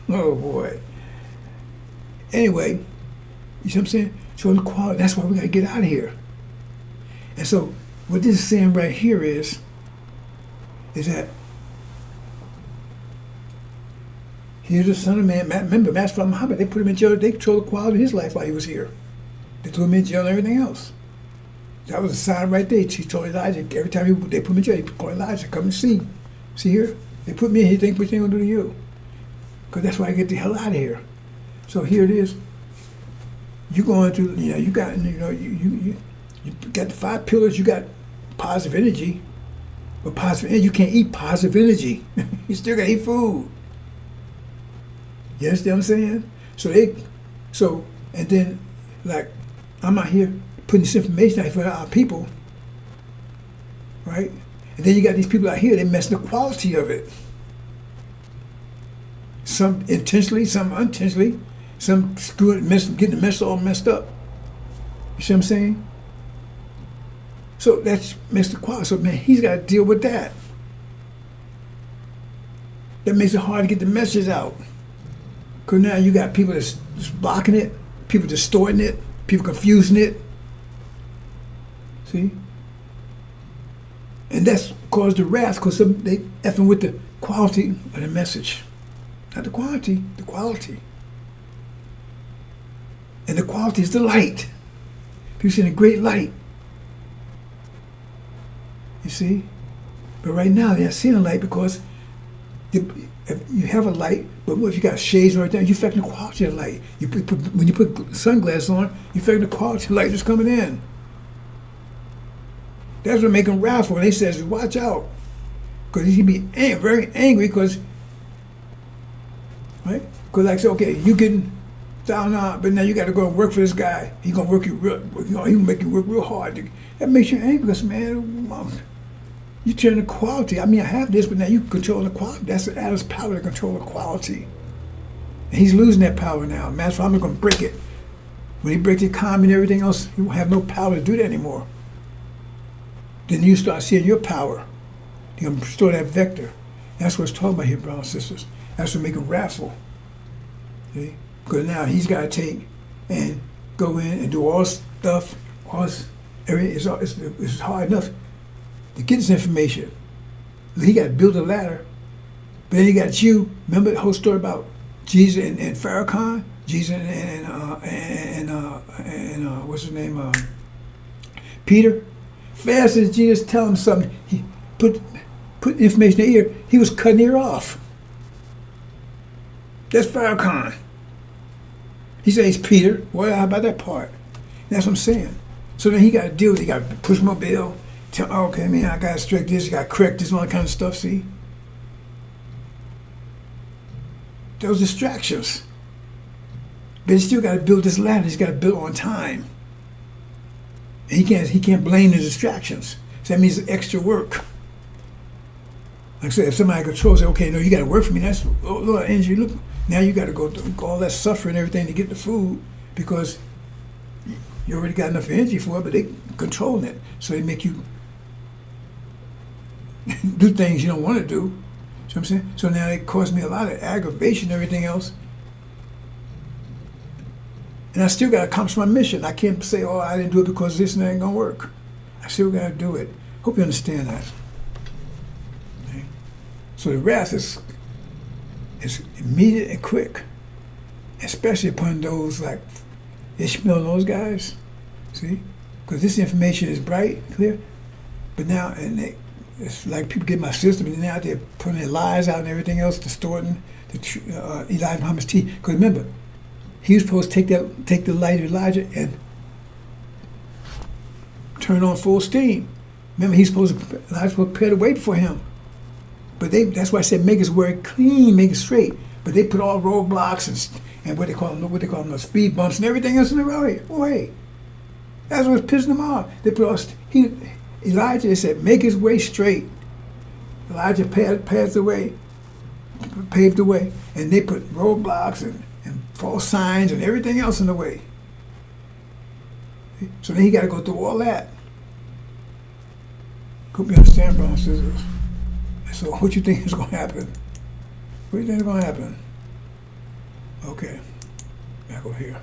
[SPEAKER 1] Oh, boy. Anyway, you see what I'm saying? So the quality, that's why we got to get out of here. And so what this is saying right here is that here's the Son of Man. Remember, Master Muhammad, they put him in jail. They controlled the quality of his life while he was here. They threw him in jail and everything else. That was a sign right there. He told Elijah, every time they put him in jail, he called Elijah, come and see. See here? They put me in here, think what they going to do to you. Because that's why I get the hell out of here. So here it is. You going through, you got, you got the 5 pillars, you got positive energy. But positive energy, you can't eat positive energy. You still got to eat food. You understand what I'm saying? And then, like, I'm out here putting this information out for our people, right? And then you got these people out here, they're messing the quality of it. Some intentionally, some unintentionally, some screwing, getting the mess all messed up. You see what I'm saying? So that's messed the quality. So, man, he's got to deal with that. That makes it hard to get the message out. Because now you got people that's blocking it, people distorting it, people confusing it. See? And that's caused the wrath because they effing with the quality of the message. Not the quantity, the quality. And the quality is the light. People see the great light. You see? But right now they're not seeing the light because if you have a light, but what if you got shades right there, you're affecting the quality of the light. When you put sunglasses on, you're affecting the quality of the light that's coming in. That's what make them wrathful. And they says, watch out. Because he can be very angry because, right? Because like I said, okay, you getting down on, but now you got to go and work for this guy. He's going to work you real, he gonna make you work real hard. That makes you angry because, man, you turn the quality. I mean, I have this, but now you control the quality. That's Adam's power to control the quality. And he's losing that power now. Master, I'm going to break it. When he breaks the economy and everything else, he won't have no power to do that anymore. Then you start seeing your power. You're going to restore that vector. That's what it's talking about here, brothers and sisters. That's what makes him wrathful. See? Because now he's got to take and go in and do all stuff, all this, it's hard enough to get this information. He got to build a ladder. But then he got you. Remember the whole story about Jesus and Farrakhan? Jesus and what's his name? Peter. Fast as Jesus tell him something, he put information in the ear. He was cutting the ear off. That's Farrakhan. He said he's Peter. Well, how about that part? And that's what I'm saying. So then he got to deal with it. He got to push mobile. Tell, okay, man, I got to strike this. I got to correct this, all that kind of stuff. See, those distractions. But he still got to build this ladder. He's got to build on time. And he can't blame the distractions. So that means extra work. Like I said, if somebody controls, say, okay, no, you got to work for me. That's Lord, energy. Look, now you got to go through all that suffering and everything to get the food because you already got enough energy for it, but they controlling it. So they make you do things you don't want to do. You know what I'm saying? So now it caused me a lot of aggravation and everything else. And I still got to accomplish my mission. I can't say, oh, I didn't do it because this and that ain't going to work. I still got to do it. Hope you understand that. Okay? So the wrath is immediate and quick, especially upon those like Ishmael and those guys. See? Because this information is bright, clear. But now, it's like people get my system, and now they're putting their lies out and everything else, distorting Elijah Muhammad's teeth. Because remember, he was supposed to take the light of Elijah and turn on full steam. Remember, Elijah's supposed to prepare the way for him. But that's why I said make his word clean, make it straight. But they put all roadblocks and what they call them, speed bumps and everything else in the way. That's what's pissing them off. They put all Elijah, they said, make his way straight. Elijah paved the way, and they put roadblocks and false signs and everything else in the way. So then he got to go through all that. Hope you understand, brothers and sisters. So what you think is going to happen? What do you think is going to happen? Okay, back over here.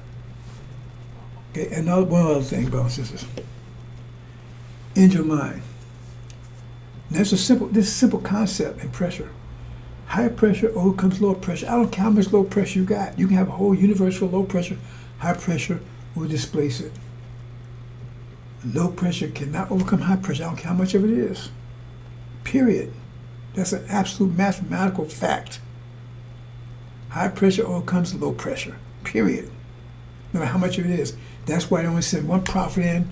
[SPEAKER 1] Okay, and one other thing, brothers and sisters. Angel mind. This is a simple concept in pressure. High pressure overcomes low pressure. I don't care how much low pressure you got. You can have a whole universe for low pressure. High pressure will displace it. Low pressure cannot overcome high pressure. I don't care how much of it is. Period. That's an absolute mathematical fact. High pressure overcomes low pressure. Period. No matter how much of it is. That's why they only send one prophet in,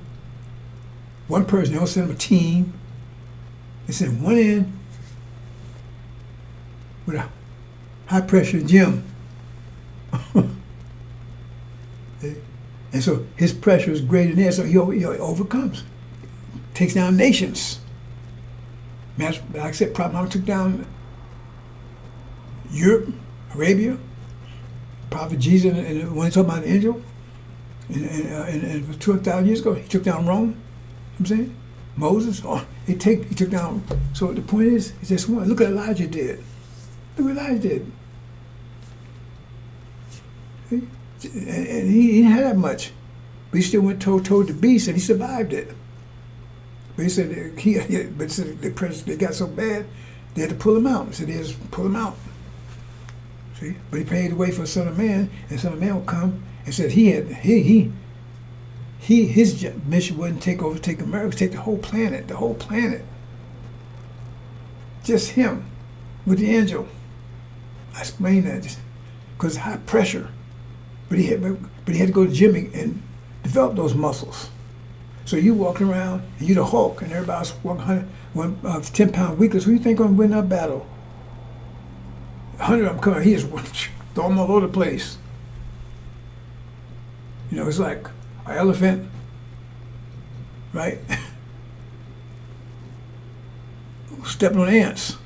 [SPEAKER 1] one person. They don't send them a team. They send one in with a high pressure gym. And so his pressure is greater than theirs, so he overcomes. Takes down nations. Like I said, Prophet took down Europe, Arabia. Prophet Jesus, and when he talked about the angel, and 2,000 years ago, he took down Rome. You know what I'm saying? Moses, he took down. So the point is just one. Look what Elijah did. Look what Elijah did. See? And he didn't have that much, but he still went toe the beast, and he survived it. But he said they got so bad they had to pull him out. He said they just pull him out. See, but he paid the way for the Son of Man, and the Son of Man will come and said his mission wasn't take America, take the whole planet, just him with the angel. I explained that just because high pressure, but he had to go to the gym and develop those muscles. So you walking around and you the Hulk, and everybody's 10-pound weakless. Who you think gonna win that battle? 100 of them coming. He just throw them all over the place. You know, it's like an elephant, right? Stepping on ants.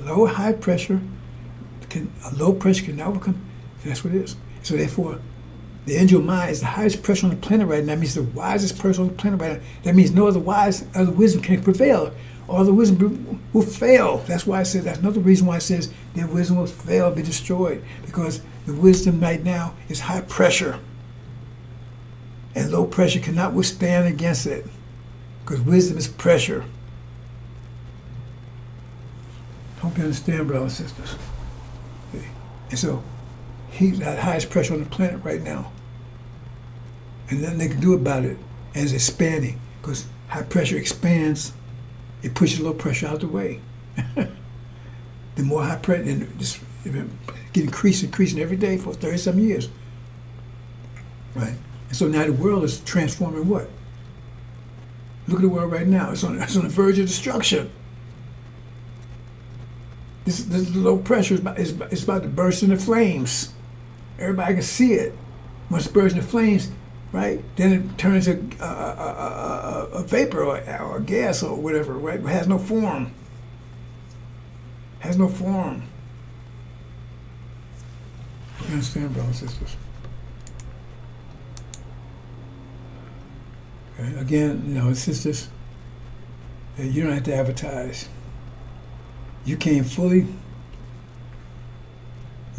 [SPEAKER 1] Low high pressure low pressure can now overcome. That's what it is. So therefore, the angel mind is the highest person on the planet right now. That means the wisest person on the planet right now. That means no other wisdom can prevail. All the wisdom will fail. That's why I said, that's another reason why it says their wisdom will fail, be destroyed. Because the wisdom right now is high pressure. And low pressure cannot withstand against it. Because wisdom is pressure. Hope you understand, brothers and sisters. Okay. And so, he's at highest pressure on the planet right now. And nothing they can do about it. And it's expanding. Because high pressure expands, it pushes low pressure out the way. The more high pressure, and it's been increasing every day for 30-some years. Right? And so now the world is transforming what? Look at the world right now. It's on the verge of destruction. This low pressure is about to burst into flames. Everybody can see it. Once it bursts into flames, right? Then it turns into a vapor or a gas or whatever, right? It has no form. Has no form. You understand, brothers and sisters? Okay. Again, sisters, you don't have to advertise. You came fully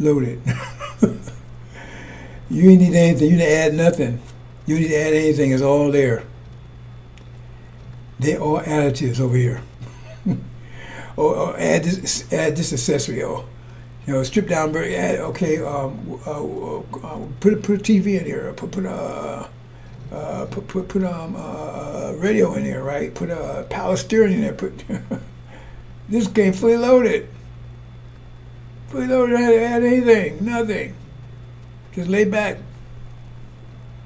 [SPEAKER 1] loaded. You didn't need anything. You didn't add nothing. You didn't need to add anything. It's all there. They're all additives over here. or add this accessory. Or strip down. Add, okay. Put a TV in here. Put radio in there. Right. Put a power steering in there. This came fully loaded. Fully loaded. I didn't add anything. Nothing. Just lay back.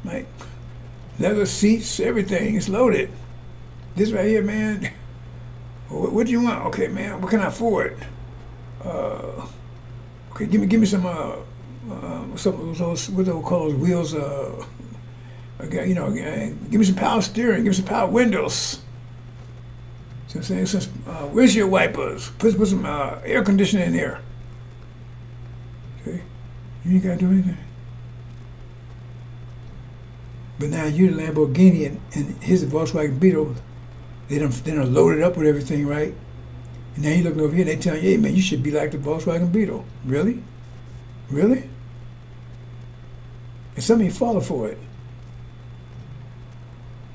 [SPEAKER 1] Like leather seats, everything. It's loaded. This right here, man. What do you want? Okay, man. What can I afford? Okay, give me some of those, what they call those wheels. Give me some power steering. Give me some power windows. So I'm saying, windshield wipers. Put some air conditioning in there. Okay, you ain't gotta do anything. But now you're the Lamborghini and his Volkswagen Beetle. They done loaded up with everything, right? And now you looking over here, they tell you, hey man, you should be like the Volkswagen Beetle. Really? Really? And some of you follow for it.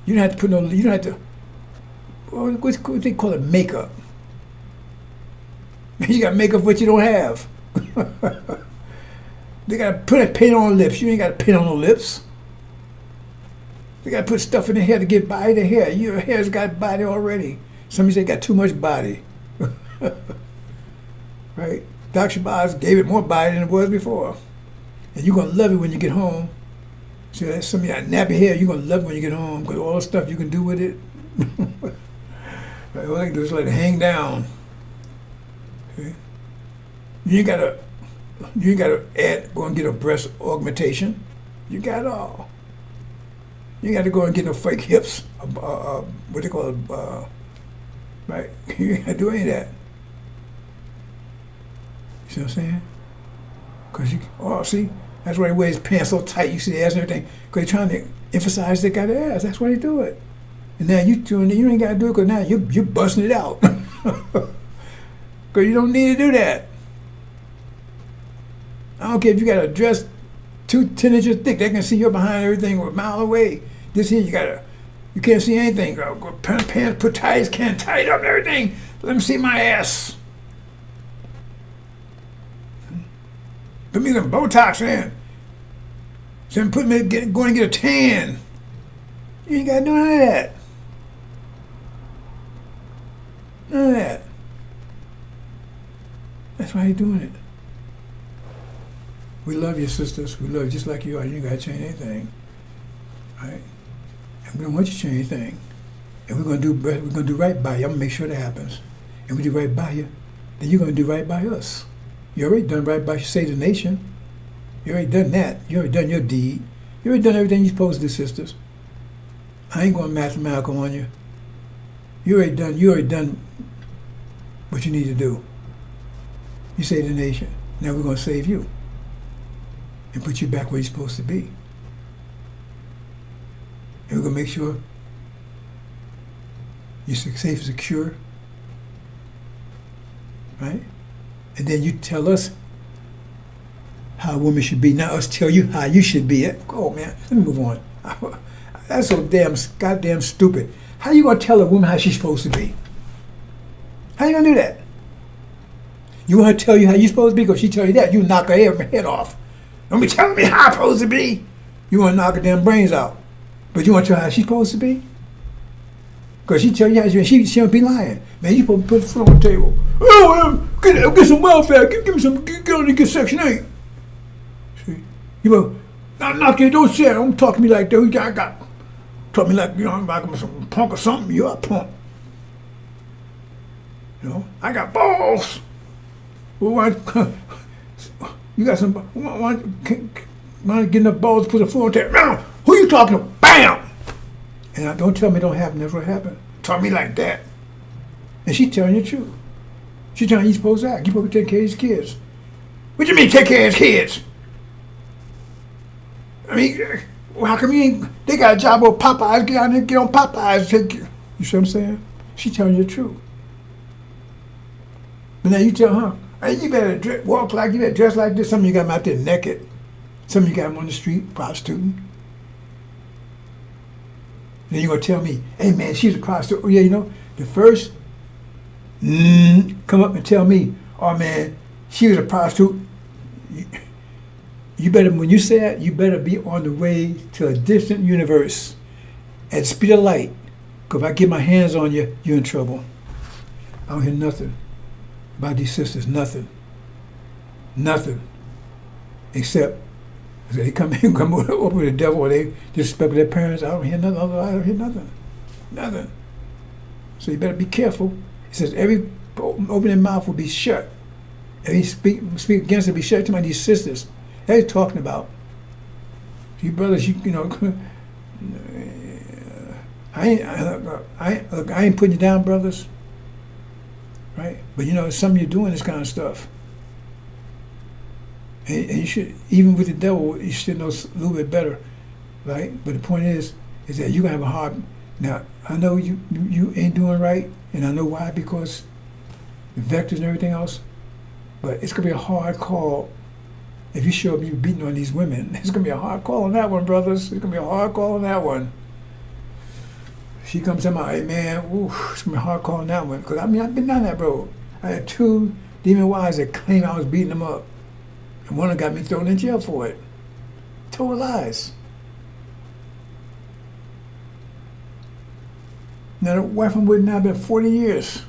[SPEAKER 1] You don't have to put no, you don't have to, what they call it, makeup. You got makeup what you don't have. They got to put a paint on lips. You ain't got to paint on no lips. They got to put stuff in the hair to get body to hair. Your hair's got body already. Some of you say got too much body. Right? Dr. Shabazz gave it more body than it was before. And you're going to love it when you get home. So that's some of you got nappy hair, you're going to love it when you get home because all the stuff you can do with it. Right? All I can do is let it hang down. Okay? You ain't got to go and get a breast augmentation. You got it all. You got to go and get no fake hips. What they call it? Right? You ain't got to do any of that. You see what I'm saying? Because see, that's why they wear his pants so tight. You see the ass and everything. Because they're trying to emphasize they got ass. That's why they do it. And now you ain't got to do it because now you're busting it out. Because you don't need to do that. I don't care if you got a dress 10 inches thick. They can see you're behind everything a mile away. This here, you can't see anything. Pants put ties, can't tie it up and everything. Let me see my ass. Put me some Botox in. Then go and get a tan. You ain't got to do none of that. None of that. That's why you're doing it. We love you, sisters. We love you just like you are. You ain't got to change anything. Right? And we don't want you to change anything. And we're going to do right by you. I'm going to make sure that happens. And we do right by you, then you're going to do right by us. You already done right by Save the Nation. You already done that. You already done your deed. You already done everything you're supposed to do, sisters. I ain't going mathematical on you. You already done what you need to do. You saved the nation. Now we're going to save you and put you back where you're supposed to be. And we're going to make sure you're safe and secure. Right? And then you tell us how a woman should be. Not us tell you how you should be. Oh, man. Let me move on. That's so goddamn stupid. How you going to tell a woman how she's supposed to be? How you going to do that? You want her to tell you how you're supposed to be? Because she tell you that, you knock her head off. Don't be telling me how I'm supposed to be. You want to knock her damn brains out. But you want to tell her how she's supposed to be? Because she tell you how she don't be lying. Man, you supposed to put the foot on the table. Oh, get some welfare. Give me some, get on and get Section 8. See? You know, knock you, don't say it. Don't talk to me like that. Talk to me like, I'm like some punk or something. You're a punk. You know, I got balls. Well, you got some, why don't you get enough balls to put the foot on the table? Now, who you talking to? Bam! And don't tell me it don't happen. That's what happened. Talk me like that. And she telling you the truth. She telling you supposed to act. You supposed to take care of his kids. What you mean take care of his kids? I mean, how come you ain't, they got a job on Popeyes, get out there, get on Popeyes. You see what I'm saying? She telling you the truth. But now you tell her, hey, you better walk like you better dress like this. Some of you got them out there naked. Some of you got them on the street, prostituting. Then you're going to tell me, hey man, she's a prostitute. Oh yeah, you know, the first come up and tell me, oh man, she was a prostitute. You better, when you say that, you better be on the way to a distant universe at the speed of light. Because if I get my hands on you, you're in trouble. I don't hear nothing about these sisters, nothing. Nothing. Except they come over with the devil or they disrespect their parents. I don't hear nothing. I don't hear nothing. Nothing. So you better be careful. It says every opening mouth will be shut. Every speak against it will be shut. To my these sisters. They're talking about. You brothers, you know, I ain't putting you down, brothers. Right? But you know, some of you doing this kind of stuff. And you should, even with the devil, you should know a little bit better, right? But the point is that you're gonna have a hard. Now, I know you ain't doing right, and I know why, because the vectors and everything else, but it's going to be a hard call if you show up you beating on these women. It's going to be a hard call on that one, brothers. It's going to be a hard call on that one. She comes to my, hey man, ooh, it's going to be a hard call on that one. Because, I mean, I've been down that road. I had 2 demon wives that claimed I was beating them up. And one of them got me thrown in jail for it. Total lies. Now, the wife I'm with now been 40 years.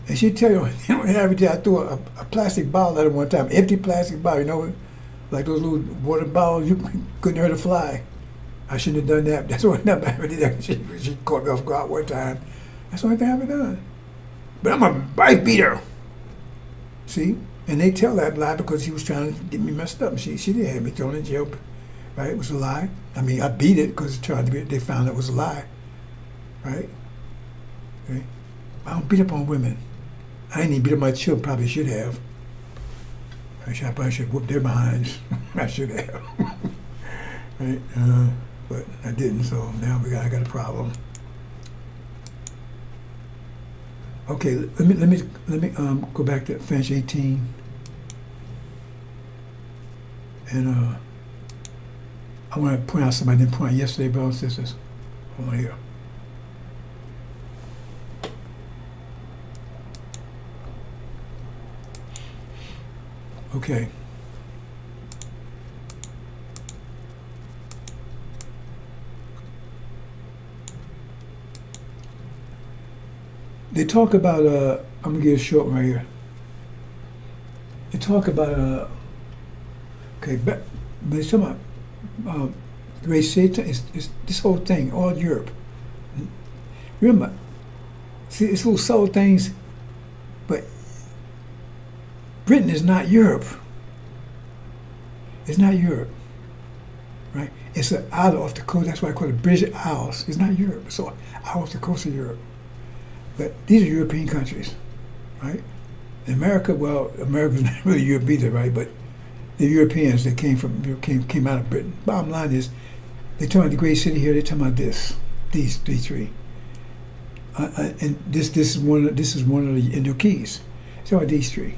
[SPEAKER 1] And she'd tell you, every day I threw a plastic bottle at her one time, empty plastic bottle, like those little water bottles, you couldn't hurt a fly. I shouldn't have done that. That's what I did that. She caught me off guard one time. That's the only thing I ever done. But I'm a wife beater. See? And they tell that lie because she was trying to get me messed up. She did have me thrown in jail. Right? It was a lie. I mean, I beat it because they found it was a lie. Right? Okay? I don't beat up on women. I ain't even beat up my children. Probably should have. I probably should whoop their behinds. I should have. Right? But I didn't. So now I got a problem. Okay. Let me go back to finish 18. And I want to point out something I didn't point out yesterday, brothers and sisters. Hold on here. Okay. They talk about, I'm going to get a short one right here. They talk about, okay, but they talk about the way Satan is this whole thing, all Europe. Remember, see, it's little subtle things, but Britain is not Europe. It's not Europe, right? It's an island off the coast. That's why I call it British Isles. It's not Europe. It's an isle off the coast of Europe. But these are European countries, right? In America, well, America's not really Europe either, right? But the Europeans that came out of Britain. Bottom line is, they're talking about the great city here. They're talking about these 3. And this is one of the Indo keys. So about these 3,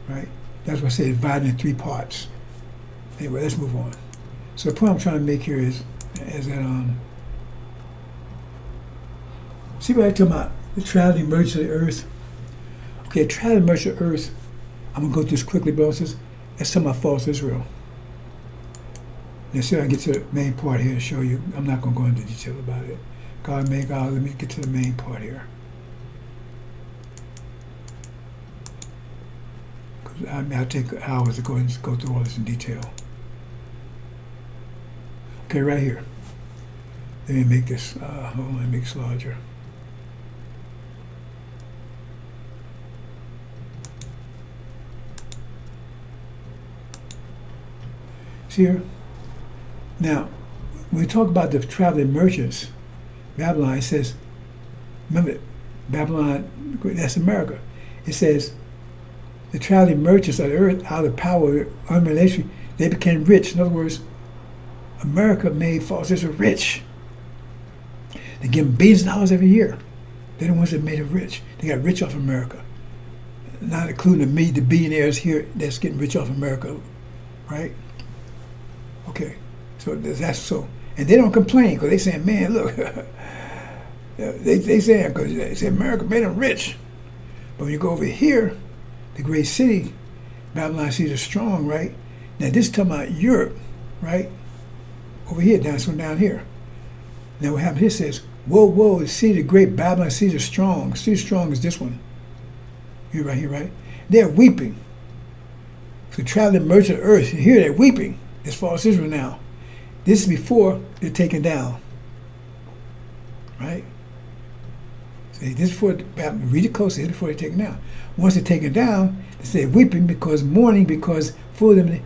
[SPEAKER 1] right? That's why I say divided in 3 parts. Anyway, let's move on. So the point I'm trying to make here is that see what I'm talking about? The traveling emergence of the earth. Okay, traveling emergence of the earth. I'm gonna go through this quickly, brothers. That's talking about false Israel. Let's see if I can get to the main part here and show you. I'm not gonna go into detail about it. God, let me get to the main part here. I'll take hours to go through all this in detail. Okay, right here. Let me make this, hold on, let me make this larger. See here? Now, when we talk about the traveling merchants, Babylon, it says, remember, Babylon, that's America. It says, the traveling merchants of the earth, out of the power of unrelation, they became rich. In other words, America made false Israel rich. They give them billions of dollars every year. They're the ones that made it rich. They got rich off America. Not including the billionaires here that's getting rich off America, right? Okay, so that's so. And they don't complain because they saying, man, look, they saying, because they say America made them rich. But when you go over here, the great city, Babylon City is strong, right? Now this is talking about Europe, right? Over here, down here. Now what happened here says, whoa, see the great Babylon City is strong. City strong is this one. You're right here, right? They're weeping. So traveling merchant of earth, here they're weeping. It's false Israel now. This is before they're taken down. Right? See, this is before, read it closely, this is before they're taken down. Once they're taken down, they say weeping because mourning, because for them,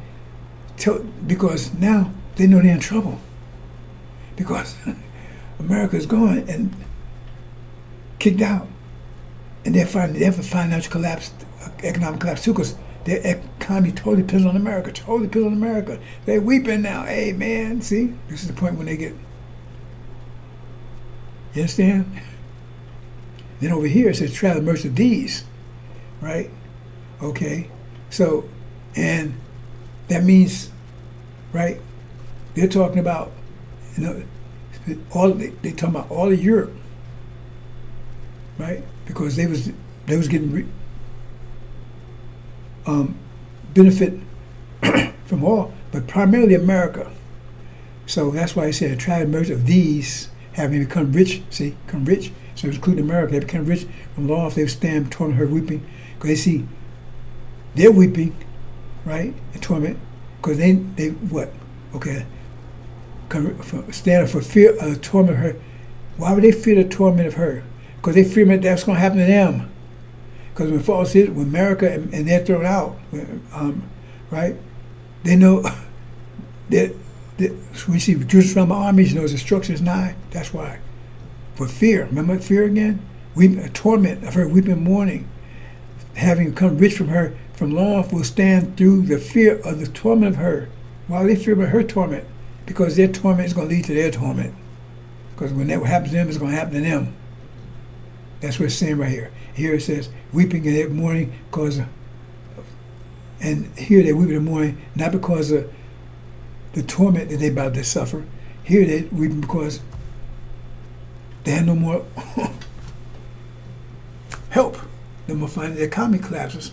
[SPEAKER 1] because now they know they're in trouble. Because America is gone and kicked out. And they have a financial collapse, economic collapse too, because their economy totally depends on America, They're weeping now. Hey, man, see? This is the point when they get You understand? Then over here it says try the mercy of these, right? Okay, so, and that means, right? They're talking about, they talking about all of Europe, right? Because they was getting benefit from all, but primarily America. So that's why I said try the mercy of these, having become rich. See, become rich. So it's including America. They become rich from law if they stand torment her weeping, because they see they're weeping, right, and torment, because they what? Okay, stand for fear of the torment of her. Why would they fear the torment of her? Because they fear that's going to happen to them. Because when false is, when America and they're thrown out, right? They know that we see Jerusalem armies, destruction is nigh. That's why. For fear. Remember fear again? A torment of her weeping and mourning. Having become rich from her, from long off will stand through the fear of the torment of her. Why they fear about her torment? Because their torment is going to lead to their torment. Because when that happens to them, it's going to happen to them. That's what it's saying right here. Here it says, weeping and mourning because, and here they're weeping and mourning, not because of the torment that they're about to suffer. Here they're weeping because they have no more help. No more finding the economy collapses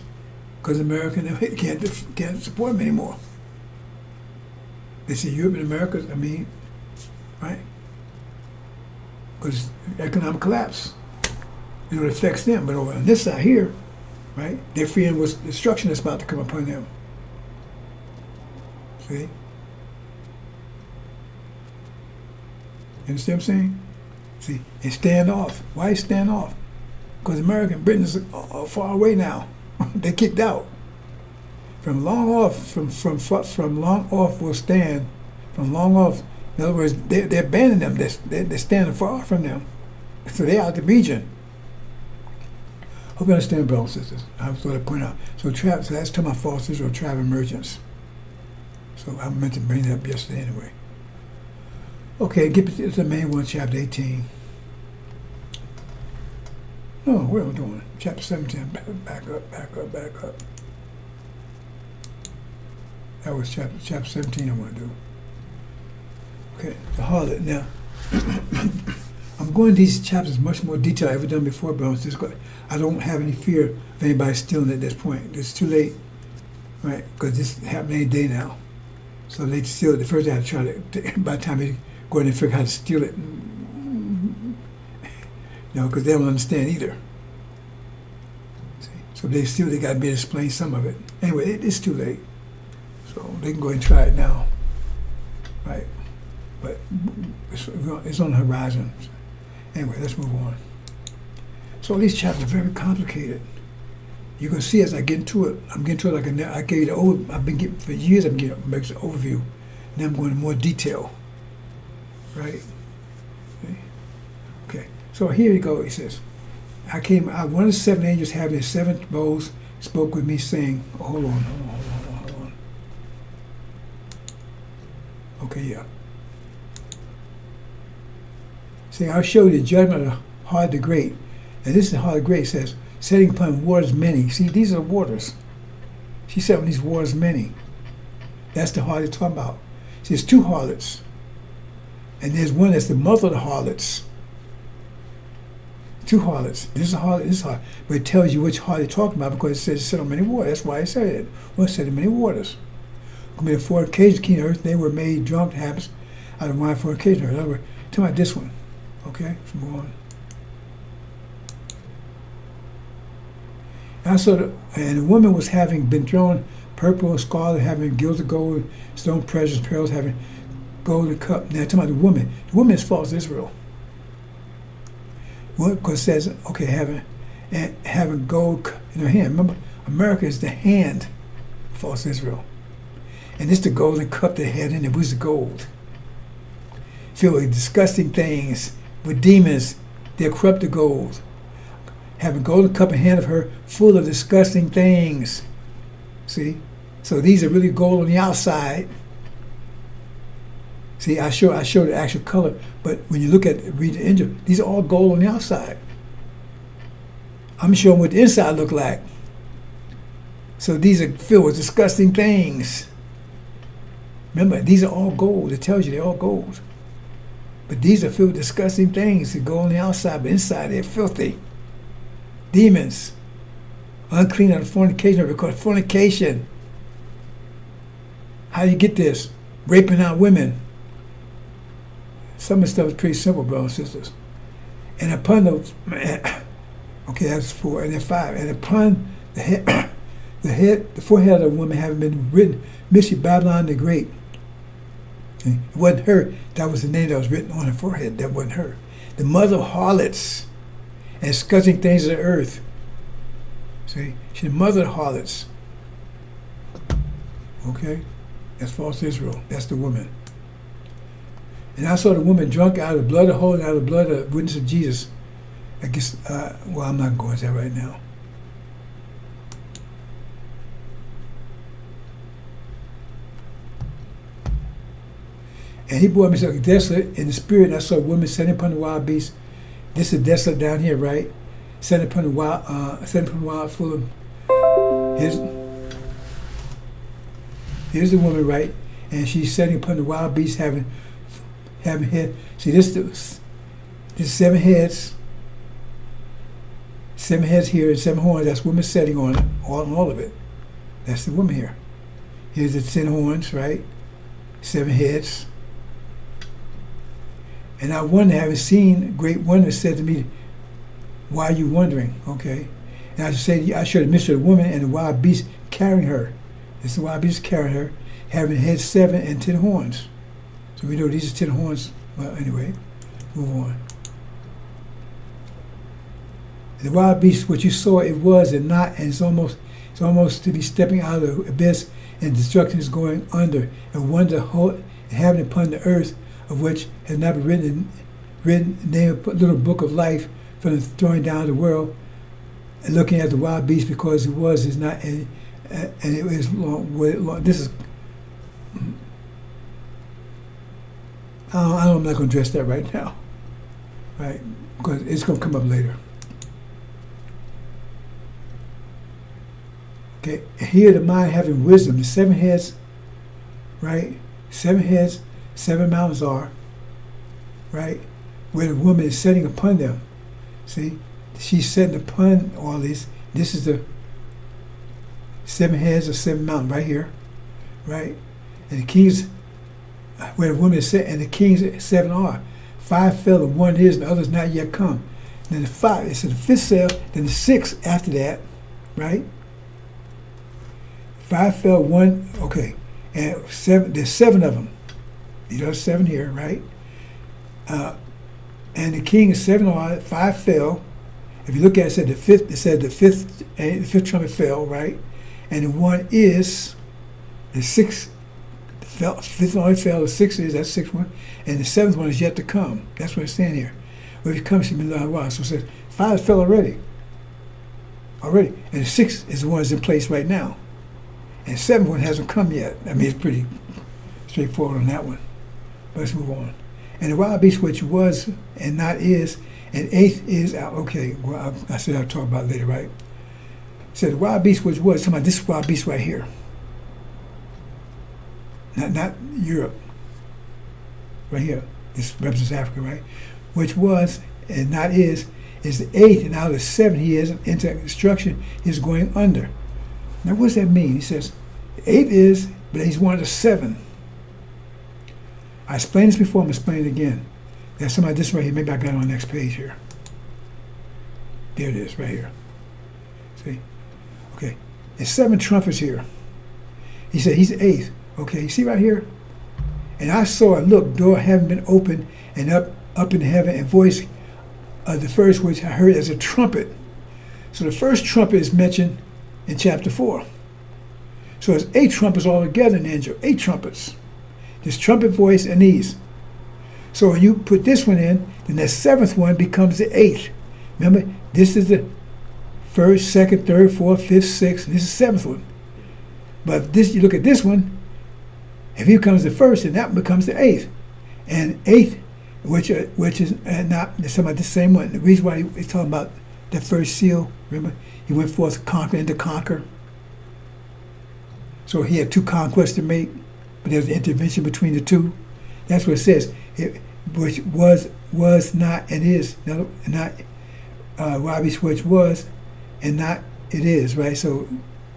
[SPEAKER 1] because America can't support them anymore. They say Europe and America, right? Because economic collapse. It affects them, but over on this side here, right, they're fearing what destruction is about to come upon them. See? You understand what I'm saying? See, they stand off. Why stand off? Because America and Britain is far away now. They kicked out. From long off, from long off will stand. From long off, in other words, they're abandoning them. They're standing far from them. So they're out the region. Hope you understand, brothers and sisters. I was going to point out. So that's talking about false Israel, tribe emergence. So I meant to bring that up yesterday anyway. Okay, get to the main one, chapter 18. No, what am I doing? Chapter 17. Back up. That was chapter 17 I want to do. Okay, the harlot. Now, I'm going to these chapters much more detail I've ever done before, but I don't have any fear of anybody stealing at this point. It's too late, right? Because this happened any day now. So they steal it. The first they had to try to, by the time they go in and figure out how to steal it, because they don't understand either. See? So if they steal, they got to be able to explain some of it. Anyway, it's too late. So they can go and try it now, right? But it's on the horizon. Anyway, let's move on. So these chapters are very complicated. You can see as I get into it, I'm getting to it like I gave you I've been getting for years. I've been getting an overview. Now I'm going into more detail, right? Okay. So here you go. He says, one of the seven angels having his seven bowls spoke with me, saying, hold on. Okay, yeah. Saying, I'll show you the judgment of hard the great. And this is hard the great, says, setting upon waters many. See, these are waters. She said, on these waters many. That's the harlot talking about. See, there's two harlots. And there's one that's the mother of the harlots. Two harlots. This is a harlot, this is a harlot. But it tells you which harlot it's talking about because it says set on many waters. That's why it said it. Well, it said in many waters. Committed fornication, king of earth, they were made drunk habits out of wine fornication. In other words, talking about this one. Okay, let's move on. And the woman was having been thrown purple and scarlet, having gilded gold, stone precious pearls, having golden cup. Now, talking about the woman. The woman is false Israel. Because it says, okay, having gold in her hand. Remember, America is the hand of false Israel. And it's the golden cup they had in it was the gold. Filled with disgusting things, with demons, they're corrupt the gold. Having a golden cup in hand of her, full of disgusting things. See? So these are really gold on the outside. See, I show the actual color, but when you look at read the INJIL, these are all gold on the outside. I'm showing what the inside look like. So these are filled with disgusting things. Remember, these are all gold. It tells you they're all gold. But these are filled with disgusting things that go on the outside, but inside they're filthy. Demons. Unclean out of fornication, because fornication. How do you get this? Raping out women. Some of the stuff is pretty simple, brothers and sisters. And upon the, okay, that's 4, and then 5. And upon the head, the forehead of a woman having been written, Mystery Babylon the Great. Okay? It wasn't her. That was the name that was written on her forehead. That wasn't her. The mother of harlots and discussing things of the earth. See, she's the mother of harlots. Okay, that's false Israel. That's the woman. And I saw the woman drunk out of the blood of holy, out of the blood of witness of Jesus. I guess. Well, I'm not going to that right now. And he brought me so desolate in the spirit, and I saw a woman sitting upon the wild beast. This is desolate down here, right? Sitting upon the wild, full of. Here's the woman, right? And she's sitting upon the wild beast, having head. See, this 7 heads. 7 heads here and 7 horns. That's woman sitting on it, all of it. That's the woman here. Here's the 10 horns, right? 7 heads. And I wonder, having seen great wonder, said to me, why are you wondering? Okay. And I said, I showed the mystery of the woman and the wild beast carrying her. It's the wild beast carrying her, having heads 7 and 10 horns. So we know these are 10 horns. Well, anyway, move on. The wild beast, what you saw, it was and not, and it's almost to be stepping out of the abyss, and destruction is going under. And wonder having upon the earth, of which has not been written name a little book of life from the throwing down of the world, and looking at the wild beast, because it was, is not, and it was long. This is. I'm not going to address that right now, right? Because it's going to come up later. Okay, here the mind having wisdom, the 7 heads, right? 7 heads, 7 mountains are, right? Where the woman is sitting upon them. See, she's sitting upon all these. This is the 7 heads of 7 mountains right here, right? And the kings, where the woman is sitting, and the kings 7 are. 5 fell, and 1 is, and the others not yet come. Then the 5, it said the 5th fell, then the 6th after that, right? 5 fell, 1, okay, and 7. There's 7 of them. These are 7 here, right? And the king is 7 are. 5 fell. If you look at it, it said the 5th. It said the 5th trumpet fell, right? And the 1 is the 6th. Fell, 5th already fell. The 6th is, that's 6th one, and the 7th one is yet to come. That's what it's saying here. When it comes to Milah, so it says 5 fell already, and the 6th is the one that's in place right now. And the 7th one hasn't come yet. I mean, it's pretty straightforward on that one. But let's move on. And the wild beast, which was and not is, and 8th is out. Okay, well, I said I'll talk about it later, right? So the wild beast, which was, talking about this wild beast right here. Not Europe. Right here. This represents Africa, right? Which was and not is the 8th, and out of the 7 he is into destruction, is going under. Now, what does that mean? He says, 8 is, but he's one of the 7. I explained this before, I'm going to explain it again. There's something like this right here. Maybe I got it on the next page here. There it is, right here. See? Okay. There's 7 trumpets here. He said he's the 8th. Okay, you see right here? And I saw and look, door having been opened, and up in heaven, and voice of the first, which I heard as a trumpet. So the first trumpet is mentioned in chapter 4. So it's 8 trumpets all together in the angel. 8 trumpets. This trumpet voice and these. So when you put this one in, then the 7th one becomes the 8th. Remember, this is the 1st, 2nd, 3rd, 4th, 5th, 6th, and this is the 7th one. But if this, you look at this one, if he becomes the 1st, then that one becomes the 8th. And eighth, which is not it's talking about the same one. The reason why he's talking about the first seal, remember, he went forth to conquer and to conquer. So he had two conquests to make, but there was an intervention between the two. That's what it says. Which was not and is. No, not Robbie's which was and not it is, right? So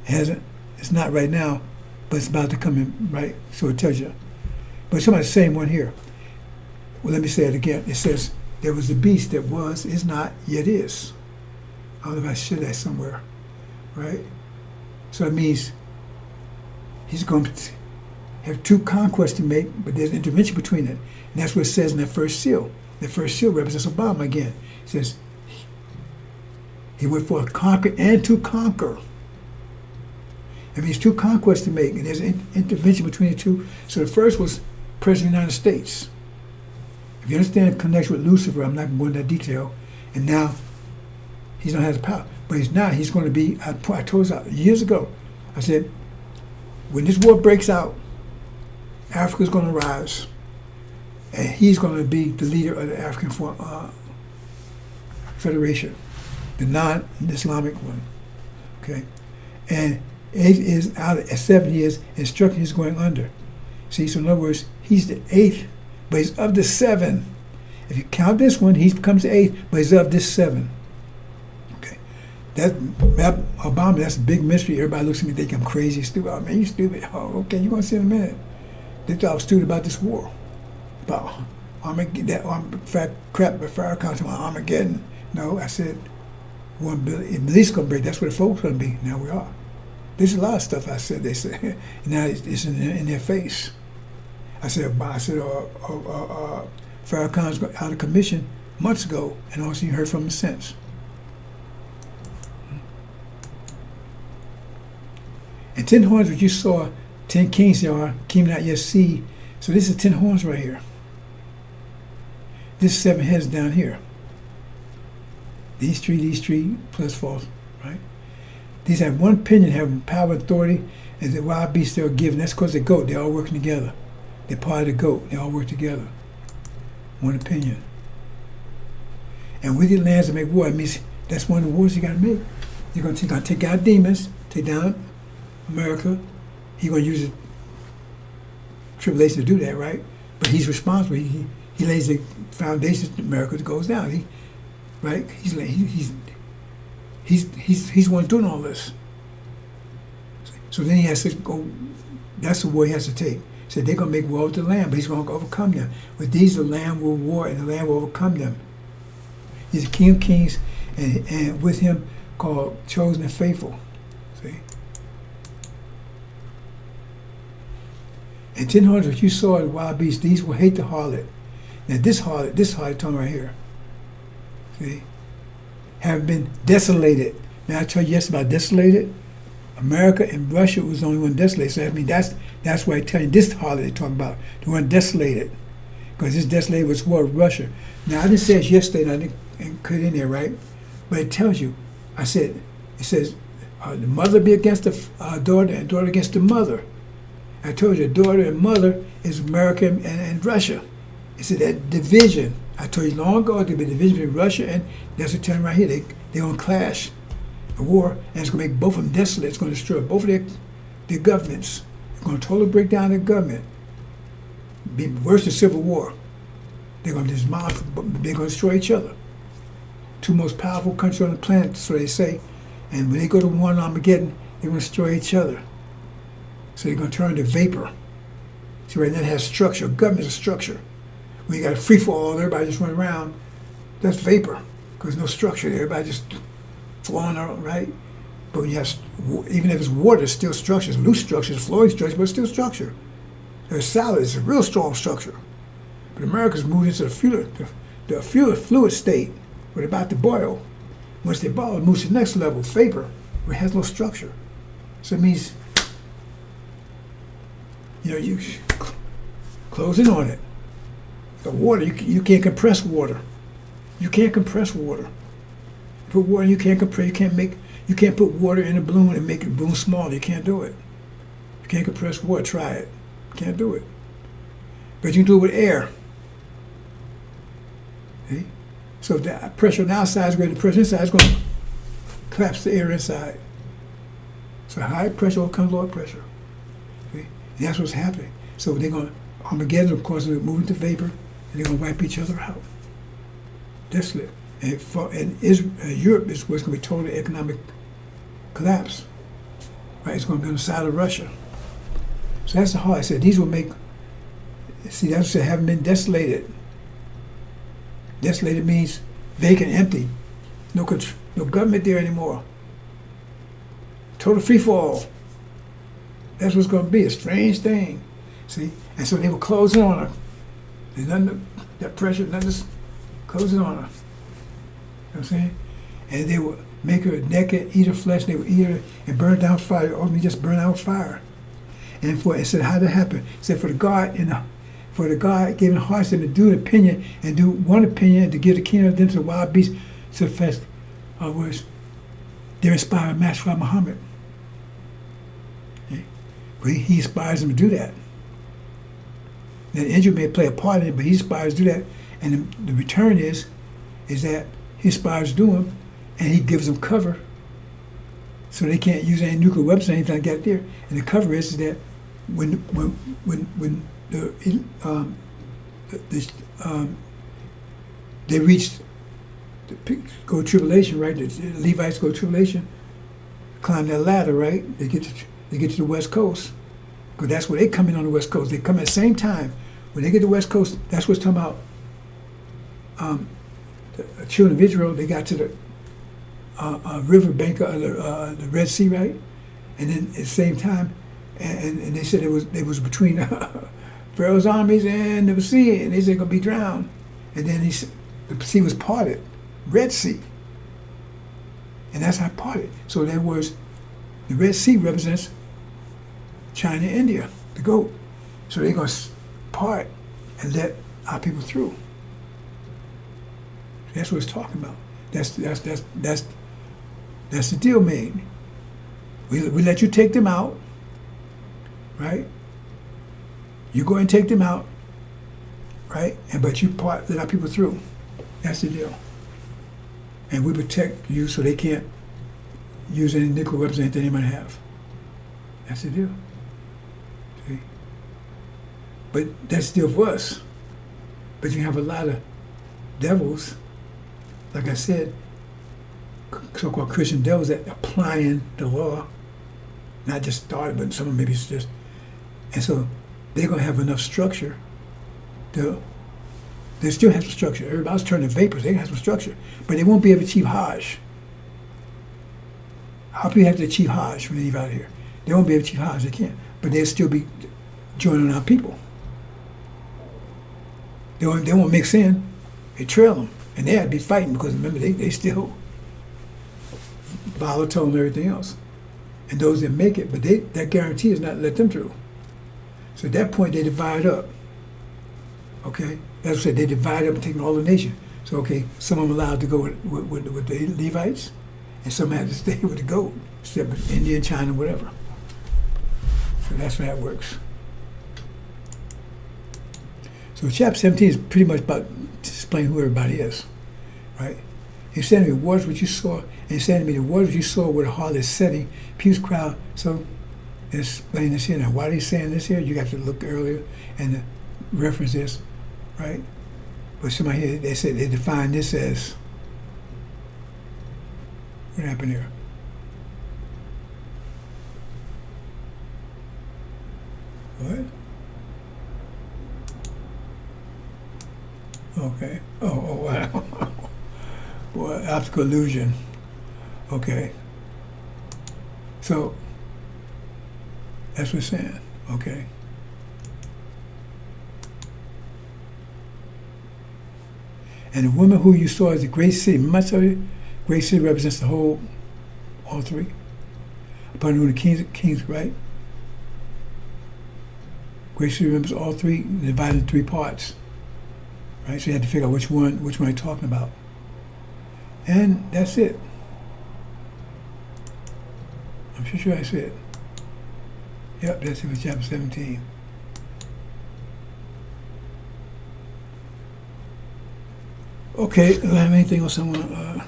[SPEAKER 1] it hasn't, it's not right now, but it's about to come in, right? So it tells you. But it's about the same one here. Well, let me say it again. It says, there was the beast that was, is not, yet is. I don't know if I should that somewhere, right? So it means he's going to have two conquests to make, but there's an intervention between it. And that's what it says in that first seal. The first seal represents Obama again. It says, he went forth to conquer and to conquer. It means two conquests to make, and there's an intervention between the two. So the first was President of the United States. If you understand the connection with Lucifer, I'm not going to go into that detail. And now, he's not has the power. But he's going to be, I told you years ago, I said, when this war breaks out, Africa's going to rise. And he's going to be the leader of the African Federation, the non-Islamic one. Okay? And 8 is out, 7 years, instruction is going under. See, so in other words, he's the 8th, but he's of the 7. If you count this one, he becomes the 8th, but he's of this 7. Okay. That Obama, that's a big mystery. Everybody looks at me thinking I'm crazy, stupid. Oh, man, you stupid. Oh, okay, you're going to see in a minute. They thought I was stupid about this war. About Armageddon, that crap by Farrakhan, about Armageddon. No, I said, $1 billion, at least going to break. That's what the folks going to be. Now we are. There's a lot of stuff I said, they say. And now it's in their face. I said, Farrakhan's out of commission months ago, and also you heard from him since. And 10 horns, which you saw, 10 kings there are, came not yet see. So this is 10 horns right here. This 7 heads down here. These three, plus false, right? These have one opinion, have power, authority, and the wild beasts they're given. That's because they're goat. They're all working together. They're part of the goat. They all work together. One opinion. And with your lands to make war, it means that's one of the wars you got to make. You're going to take out demons, take down America. He's going to use the tribulation to do that, right? But he's responsible. He lays the foundations of America that goes down. Right? He's one doing all this. So then he has to go. That's the war he has to take. So they're going to make war with the Lamb, but he's going to overcome them. With these, the Lamb will war, and the Lamb will overcome them. He's the King of Kings, and with him called chosen and faithful. See? And 10 horns which you saw the wild beasts, these will hate the harlot. Now this harlot tongue right here, see, have been desolated. Now I told you yesterday about desolated. America and Russia was the only one desolated. So I mean that's why I tell you this harlot they talk about, the one desolated, because this desolated was war with Russia. Now I didn't say it yesterday, and I didn't put it in there, right? But it tells you. I said it says the mother be against the daughter, and daughter against the mother. I told you, daughter and mother is America and Russia. It said that division. I told you long ago there'll be a division between Russia and that's what telling right here. They're going to clash, a war, and it's going to make both of them desolate. It's going to destroy both of their governments. It's going to totally break down their government. Be worse than civil war. They're going to demolish. They're going to destroy each other. Two most powerful countries on the planet, so they say. And when they go to war in Armageddon, they're going to destroy each other. So they're going to turn to vapor. See, right now it has structure. Government is a structure. When you got a free-for-all, everybody just run around, that's vapor, because there's no structure there. Everybody just flowing around, right? But when you have, even if it's water, it's still structure. It's loose structure, it's flowing structure, but it's still structure. There's solid, it's a real strong structure. But America's moved into the fluid state, where they're about to boil. Once they boil, it moves to the next level, vapor, where it has no structure. So it means, you close in on it. The water, you can't compress water. You can't compress water. You put water, you can't compress. You can't put water in a balloon and make a balloon smaller. You can't do it. You can't compress water. Try it. You can't do it. But you can do it with air. See? So the pressure on the outside is greater than the pressure inside is going to collapse the air inside. So high pressure comes lower pressure. See? And that's what's happening. So they're going to, Armageddon, of course, they're moving to vapor, and they're going to wipe each other out. Desolate. And Europe is what's going to be total economic collapse. Right? It's going to be on the side of Russia. So that's the heart. I said these will make. See, that's what haven't been desolated. Desolated means vacant, empty. No government there anymore. Total free for all. That's what's going to be. A strange thing. See, and so they were closing on her. There's nothing. That pressure, nothing. Just closing on her. You know what I'm saying? And they would make her naked, eat her flesh, they would eat her and burn down fire, ultimately just burn out fire. And it said, how did that happen? It said, for the God giving hearts to do an opinion and do one opinion to give the kingdom of them to the wild beasts to the fest of words. They're inspired Master by Muhammad. Okay? But he inspires them to do that. Now, the angel may play a part in it, but he inspires to do that. And the return is that he inspires to do them, and he gives them cover, so they can't use any nuclear weapons or anything like that there. And the cover is that when they reach go tribulation, right? The Levites go tribulation, climb that ladder, right? They get to the West Coast, because that's where they come in on the West Coast. They come at the same time. When they get to the West Coast, that's what's talking about. The children of Israel, they got to the river bank of the Red Sea, right? And then at the same time, and they said it was between Pharaoh's armies and the sea, and they said they're going to be drowned. And then the sea was parted, Red Sea. And that's how it parted. So there was, the Red Sea represents China and India, the goat. So they're going to part and let our people through. That's what it's talking about. That's the deal made. We let you take them out, right? You go and take them out, right? But you let our people through. That's the deal. And we protect you so they can't use any nuclear weapons or anything they might have. That's the deal. See? But that's the deal for us. But you have a lot of devils, like I said, so-called Christian devils that applying the law, not just started, but some of them maybe it's just, and so they're going to have enough structure they still have some structure. Everybody's turning vapors, they have some structure, but they won't be able to achieve Hajj. How people have to achieve Hajj when they leave out of here? They won't be able to achieve Hajj, they can't, but they'll still be joining our people. They won't mix in, they trail them. And they had to be fighting because remember they still volatile and everything else. And those that make it, but that guarantee is not let them through. So at that point they divide up. Okay? That's what I said, they divide up and take all the nation. So okay, some of them allowed to go with the Levites, and some had to stay with the goat, except with India and China, whatever. So that's how that works. So chapter 17 is pretty much about explain who everybody is, right? He said to me, waters which you saw, and he said to me, the waters you saw were the harlot's setting, Pew's crowd. So explain this here now. Why are they saying this here? You got to look earlier and reference this, right? But somebody here, they said they defined this as, what happened here? What? Okay. Oh, wow. Well, optical illusion. Okay. So, that's what it's saying. Okay. And the woman who you saw is a great city. Much of it, great city represents the whole, all three. Upon whom the kings, right? Great city represents all three, divided in three parts. Right? So you have to figure out which one you're talking about. And that's it. I'm sure that's it. Yep, that's it for chapter 17. Okay, do I have anything else I want to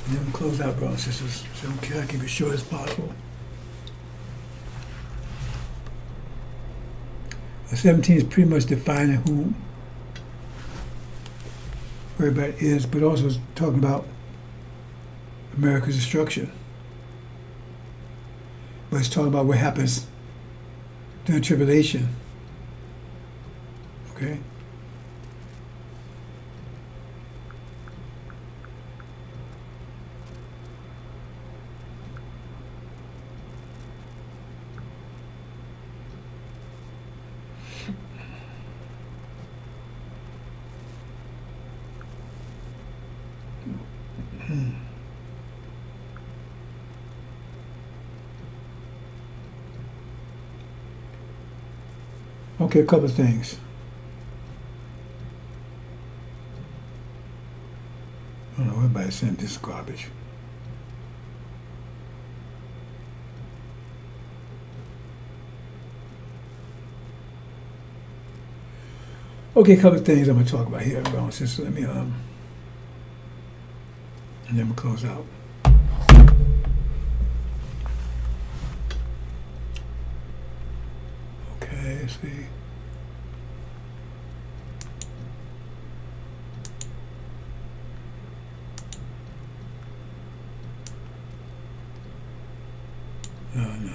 [SPEAKER 1] and then close out, brothers and sisters. So I'm trying to keep it short as possible. The 17 is pretty much defining who everybody is, but also talking about America's destruction. But it's talking about what happens during tribulation. Okay? Okay, a couple of things. I don't know, everybody sent this garbage. Okay, a couple of things I'm going to talk about here, brothers and sisters. Let me, and then we'll close out. Okay, let's see. No.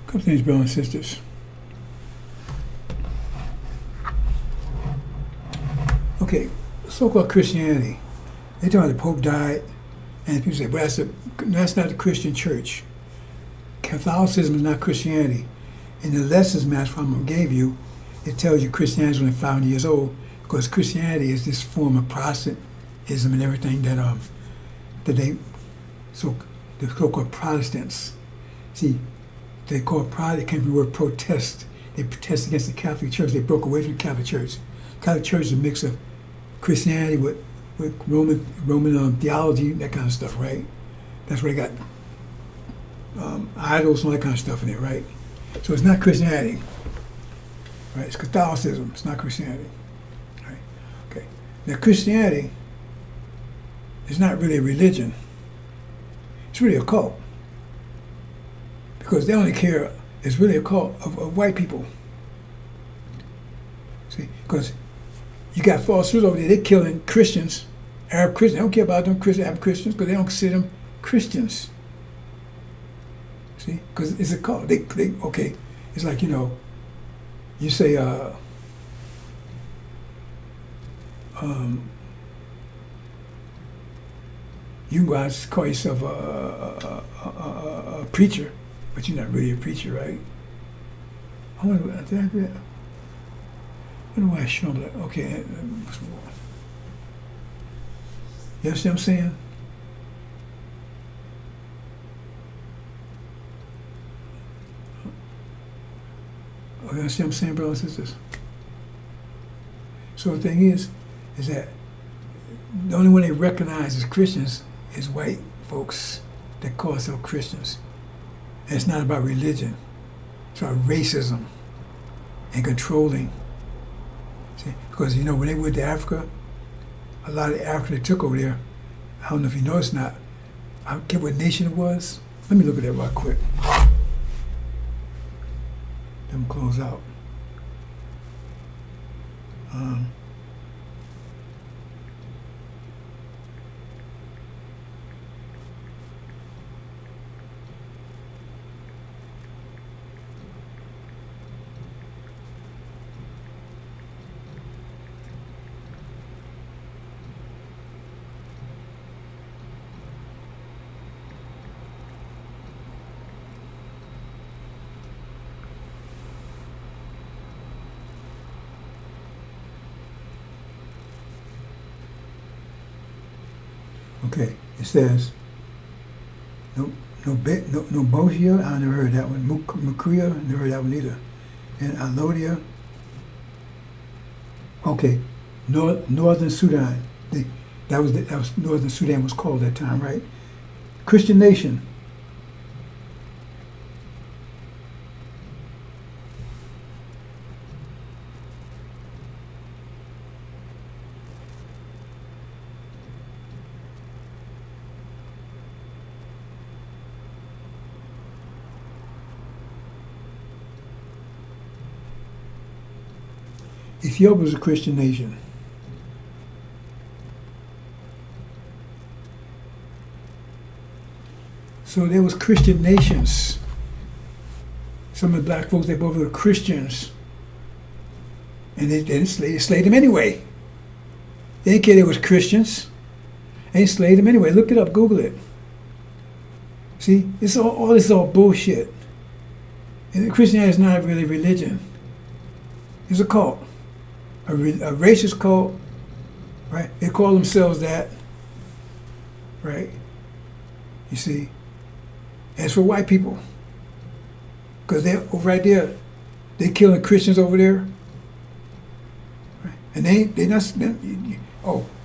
[SPEAKER 1] Couple things, brothers and sisters. Okay, so-called Christianity. They talk about the Pope died, and people say, well, that's not the Christian church. Catholicism is not Christianity. In the lessons match from gave you, it tells you Christianity is only 500 years old, because Christianity is this form of Protestantism and everything that the so-called Protestants. See, they call pride, it came from the word protest. They protest against the Catholic Church. They broke away from the Catholic Church. Catholic Church is a mix of Christianity with Roman theology, that kind of stuff, right? That's where they got idols and all that kind of stuff in there, right? So it's not Christianity, right? It's Catholicism. It's not Christianity, right? Okay. Now Christianity is not really a religion. It's really a cult. Because they only care, it's really a cult of white people. See, because you got false Jews over there, they're killing Christians, Arab Christians. They don't care about them Arab Christians because they don't consider them Christians. See, because it's a cult. Okay, it's like, you say, you can go out and call yourself a preacher, but you're not really a preacher, right? I wonder why I show them that. Okay, you understand what I'm saying? You understand what I'm saying, brothers and sisters? So the thing is that the only one they recognize as Christians is white folks that call themselves Christians. And it's not about religion. It's about racism and controlling. See? Because, when they went to Africa, a lot of Africa they took over there, I don't know if you noticed or not, I don't care what nation it was. Let me look at that real quick. Then we'll close out. Okay, it says no Bosia. I never heard that one. Mukuya, never heard that one either. And Alodia. Okay, Northern Sudan. That was Northern Sudan was called that time, right? Christian nation. Ethiopia was a Christian nation. So there was Christian nations. Some of the black folks, they both were Christians. And they enslaved them anyway. They didn't care they was Christians. They enslaved them anyway. Look it up, Google it. See, it's all this is all bullshit. And Christianity is not really religion. It's a cult. A racist cult, right? They call themselves that, right? You see? As for white people, because they're right there, they killing Christians over there, right? And they not.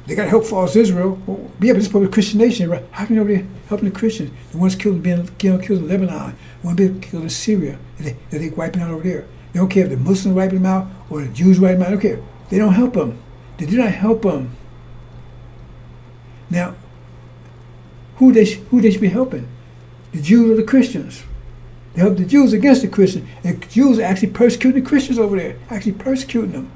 [SPEAKER 1] They got help for us Israel. Well, yeah, but this is probably a Christian nation, right? How can you over there helping the Christians? The ones killed in Lebanon, the ones being killed in Syria, that they wiping out over there. They don't care if the Muslims wiping them out or the Jews wiping them out. They don't care. They don't help them. They do not help them. Now, who they should be helping? The Jews or the Christians? They help the Jews against the Christians. And the Jews are actually persecuting the Christians over there. Actually persecuting them.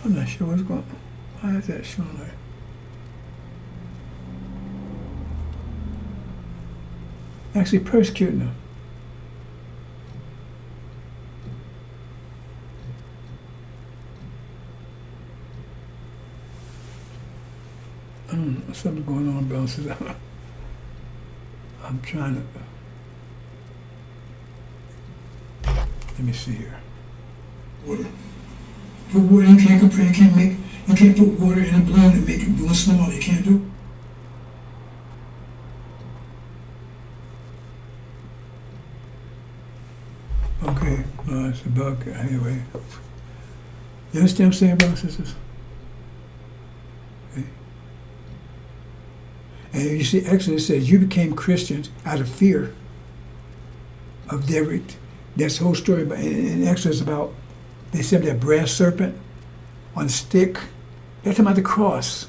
[SPEAKER 1] I'm not sure what's going on. Why is that showing there? Actually persecuting them. Something's going on, Bill. I'm trying to. Let me see here. Water. Put water, you can't compare. You can't put water in a blender and make it go small. You can't do. Okay, it's about anyway. You understand what I'm saying, brothers and sisters? Okay. And you see, Exodus says you became Christians out of fear of their. That's the whole story. In Exodus about they said that brass serpent on a stick. They're talking about the cross.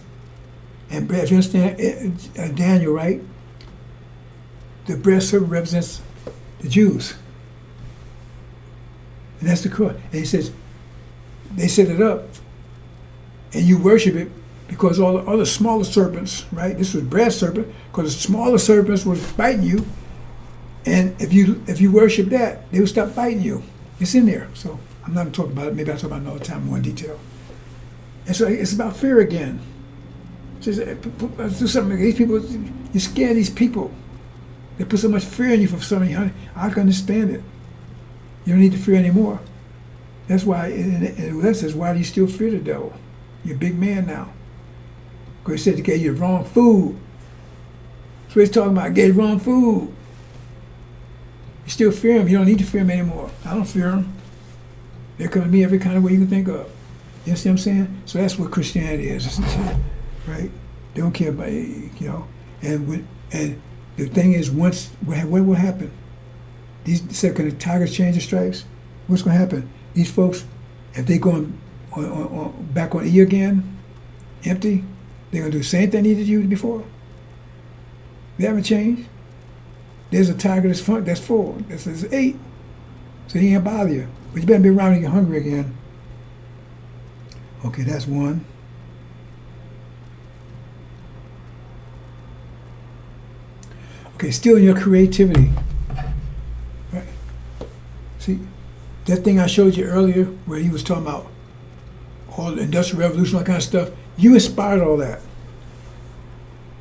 [SPEAKER 1] And if you understand Daniel, right? The brass serpent represents the Jews. And that's the cross. And he says, they set it up, and you worship it because all the other smaller serpents, right? This was brass serpent, because the smaller serpents were biting you, and if you worship that, they will stop biting you. It's in there. So I'm not talking about it. Maybe I'll talk about it another time more in detail. And so it's about fear again. It says, do something. These people, you scare these people. They put so much fear in you for something. I can understand it. You don't need to fear anymore. That's why, and that says, why do you still fear the devil? You're a big man now. Because he said he gave you the wrong food. That's what he's talking about. Gave you the wrong food. You still fear him. You don't need to fear him anymore. I don't fear him. They're coming to me every kind of way you can think of. You see what I'm saying? So that's what Christianity is, right? They don't care about you know. And the thing is, what will happen? These said, can the tigers change the stripes? What's going to happen? These folks, if they go back on E again, empty, they're going to do the same thing they did you before. They haven't changed. There's a tiger that's full. That's 8. So he ain't bother you. But you better be around when you get hungry again. Okay, that's one. Okay, still in your creativity. Right. See, that thing I showed you earlier where he was talking about all the Industrial Revolution, all that kind of stuff, you inspired all that.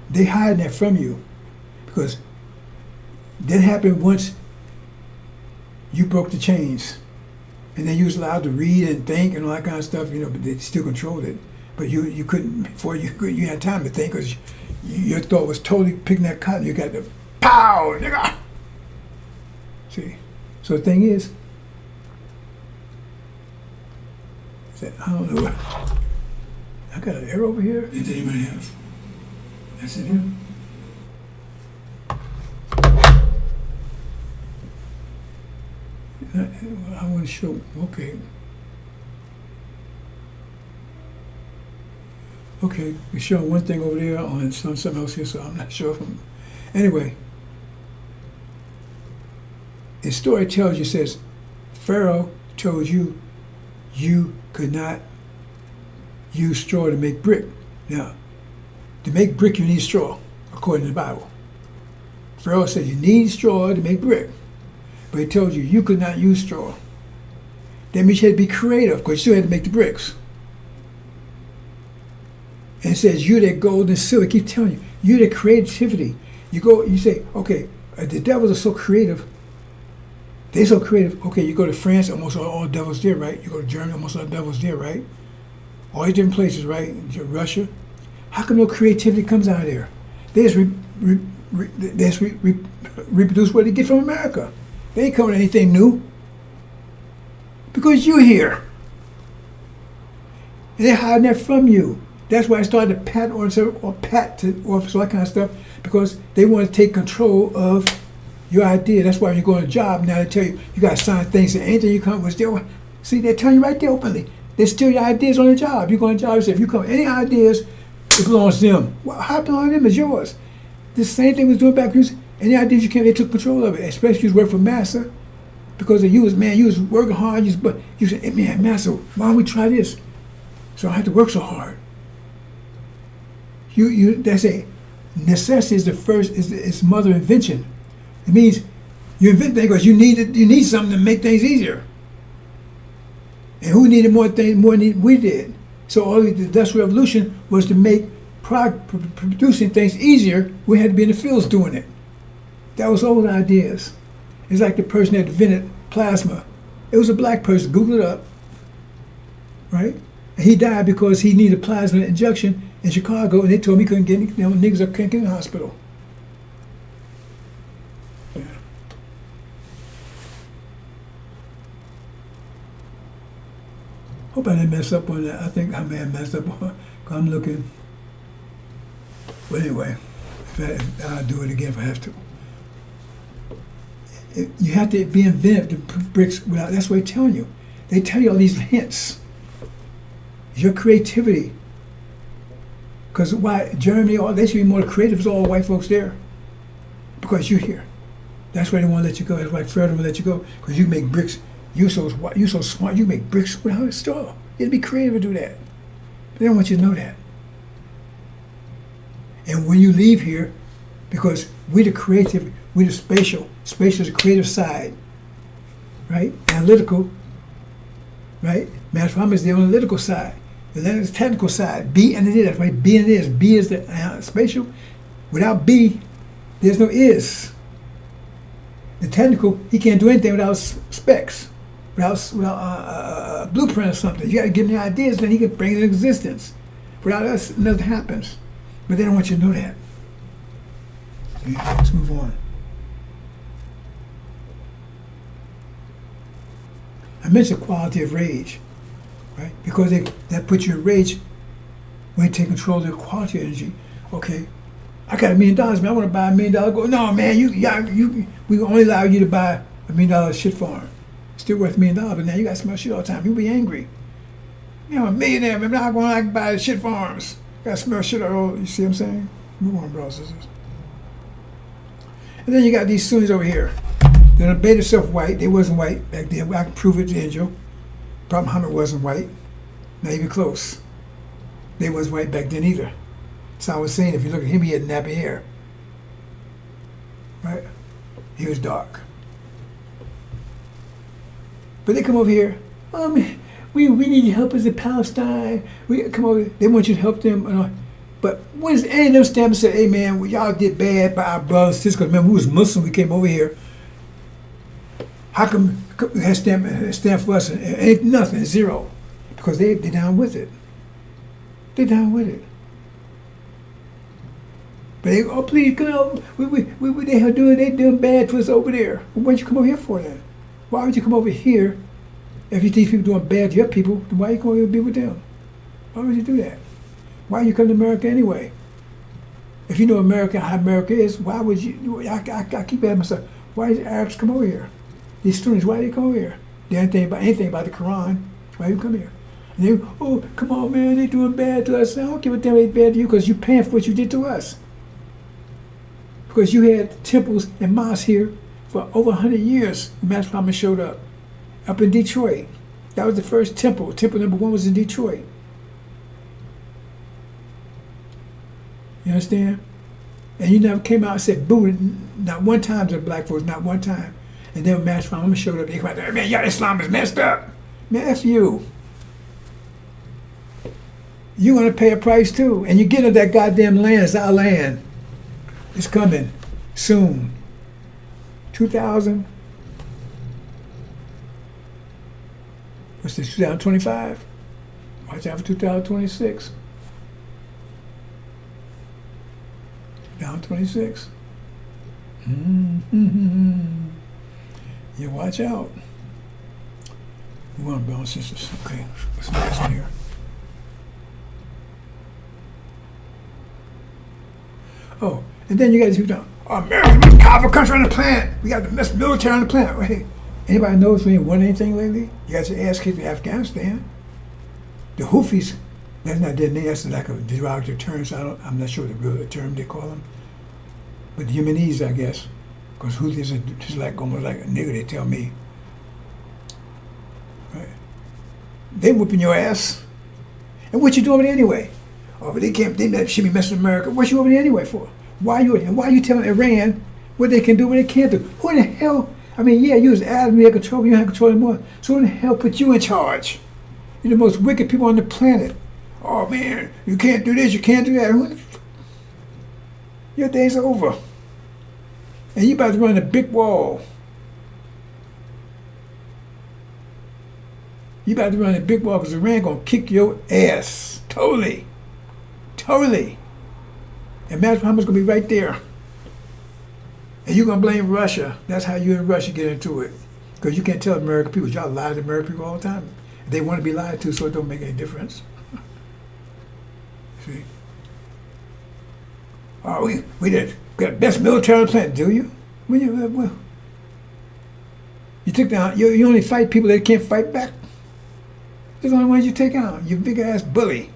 [SPEAKER 1] They hide that from you because that happened once you broke the chains. And then you was allowed to read and think and all that kind of stuff, but they still controlled it. But you couldn't, before you had time to think, because your thought was totally picking that cotton. You got the pow, nigga. See? So the thing is that, I don't know, I got an arrow over here. Did anybody have? That's it here? I want to show, okay. Okay, we're showing one thing over there on something else here, so I'm not sure. Anyway, the story tells you, says, Pharaoh told you you could not use straw to make brick. Now, to make brick, you need straw, according to the Bible. Pharaoh said you need straw to make brick, but he told you you could not use straw. That means you had to be creative, because you still had to make the bricks. And it says, you that gold and silver, I keep telling you, you that creativity. You go, you say, okay, the devils are so creative. They're so creative. Okay, you go to France, almost all devils there, right? You go to Germany, almost all devils there, right? All these different places, right? Russia. How come no creativity comes out of there? They just reproduce what they get from America. They ain't coming with anything new. Because you're here. And they're hiding that from you. That's why I started to patent or patent or all that kind of stuff, because they want to take control of your idea. That's why when you go on a job, now they tell you, you got to sign things, and anything you come up with, still, see, they're telling you right there openly. They steal your ideas on the job. You go on a job, you say, if you come with any ideas, it belongs to them. Well, how belongs to them is yours. The same thing was doing back then. Any ideas you came, they took control of it, especially if you work for Massa, because you was working hard, but you said, hey, man, Massa, why don't we try this? So I have to work so hard. They say necessity is the first, is mother invention. It means you invent things because you need something to make things easier. And who needed more things more than we did? So all the Industrial Revolution was to make producing things easier. We had to be in the fields doing it. That was old ideas. It's like the person that invented plasma. It was a black person. Google it up, right? And he died because he needed plasma injection in Chicago, and they told him he couldn't get it. Niggas can't get in the hospital. Yeah. Hope I didn't mess up on that. I think I may have messed up on it, because I'm looking. But anyway, I'll do it again if I have to. You have to be inventive to put bricks without. That's what they're telling you. They tell you all these hints. Your creativity. Because why Germany, they should be more creative. It's all white folks there. Because you're here. That's why they want to let you go. That's why Pharaoh will let you go. Because you make bricks. You're so smart. You make bricks without straw. You have to be creative to do that. But they don't want you to know that. And when you leave here, because we're the creative, we're the spatial. Spatial is the creative side, right? Analytical, right? Mathematics is the analytical side. And then it's the technical side. B and it is. That's why B and it is. B is the spatial. Without B, there's no is. The technical, he can't do anything without specs, without a blueprint or something. You got to give him the ideas, then he can bring it into existence. Without us, nothing happens. But they don't want you to know that. Okay, let's move on. I mentioned quality of rage, right? Because that puts you in rage when you take control of the quality of energy. Okay, I got $1 million, man. I want to buy $1 million. Go, no, man. We only allow you to buy $1 million shit farm. Still worth $1 million, but now you got to smell shit all the time. You'll be angry. I'm a millionaire, man. I'm not going to buy shit farms. Got to smell shit all. You see what I'm saying? Move on, brothers and sisters. And then you got these Sunnis over here. They made themselves white. They wasn't white back then. I can prove it to INJIL. Prophet Muhammad wasn't white. Not even close. They wasn't white back then either. So I was saying, if you look at him, he had nappy hair. Right? He was dark. But they come over here. Oh, man, we need your help as in Palestine. We come over. They want you to help them. But when any of them stand and say, hey, man, y'all did bad by our brothers and sisters. Because remember, we was Muslim. We came over here. How come it has stand for us and ain't nothing, zero? Because they down with it. They down with it. But they, oh please come on, they doing bad to us over there. Well, why'd you come over here for then? Why would you come over here if you these people doing bad to your people? Then why you come over here to be with them? Why would you do that? Why you come to America anyway? If you know America, how America is, why would you? I keep asking myself, why did Arabs come over here? These students, why do they come over here? They don't think about anything about the Quran. Why you come here? And they, oh, come on, man, they doing bad to us. I don't give a damn they bad to you because you paying for what you did to us. Because you had temples and mosques here for over 100 years when Master Muhammad showed up in Detroit. That was the first temple. Temple number 1 was in Detroit. You understand? And you never came out and said boo, not one time to the black folks, not one time. And then when Master Muhammad showed up, they come out there, man, y'all Islam is messed up. Man, F you. You're going to pay a price too. And you get into that goddamn land, it's our land. It's coming soon. 2000. What's this, 2025? Watch out for 2026. 2026. Mm-hmm. You watch out. We want brothers and sisters. Okay, what's the next one here? Oh, and then you guys who don't. America's the most powerful country on the planet. We got the best military on the planet. Hey, anybody knows we ain't won anything lately? You guys ass kicked Afghanistan. The Houthis, that's not their name. That's like a derogatory term. So I'm not sure the real term they call them. But the Yemenis, I guess, because Houthis are just like almost like a nigger. They tell me. Right? They whooping your ass. And what you doing over there anyway? Oh, but they can't. They should be messing with America. What you over there anyway for? Why you telling Iran what they can do, what they can't do? Who in the hell? I mean, yeah, you was Adam, you had control, you don't have control anymore. So who in the hell put you in charge? You're the most wicked people on the planet. Oh man, you can't do this, you can't do that. Your day's over. And you about to run a big wall. You about to run a big wall because Iran gonna kick your ass. Totally. Totally. And Master Muhammad's gonna be right there. And you're gonna blame Russia. That's how you and Russia get into it. Because you can't tell American people, y'all lie to American people all the time. They want to be lied to, so it don't make any difference. See? Oh, we got the best military on the planet, do you? Well, you took down, you only fight people that can't fight back. They're the only ones you take out. You big ass bully.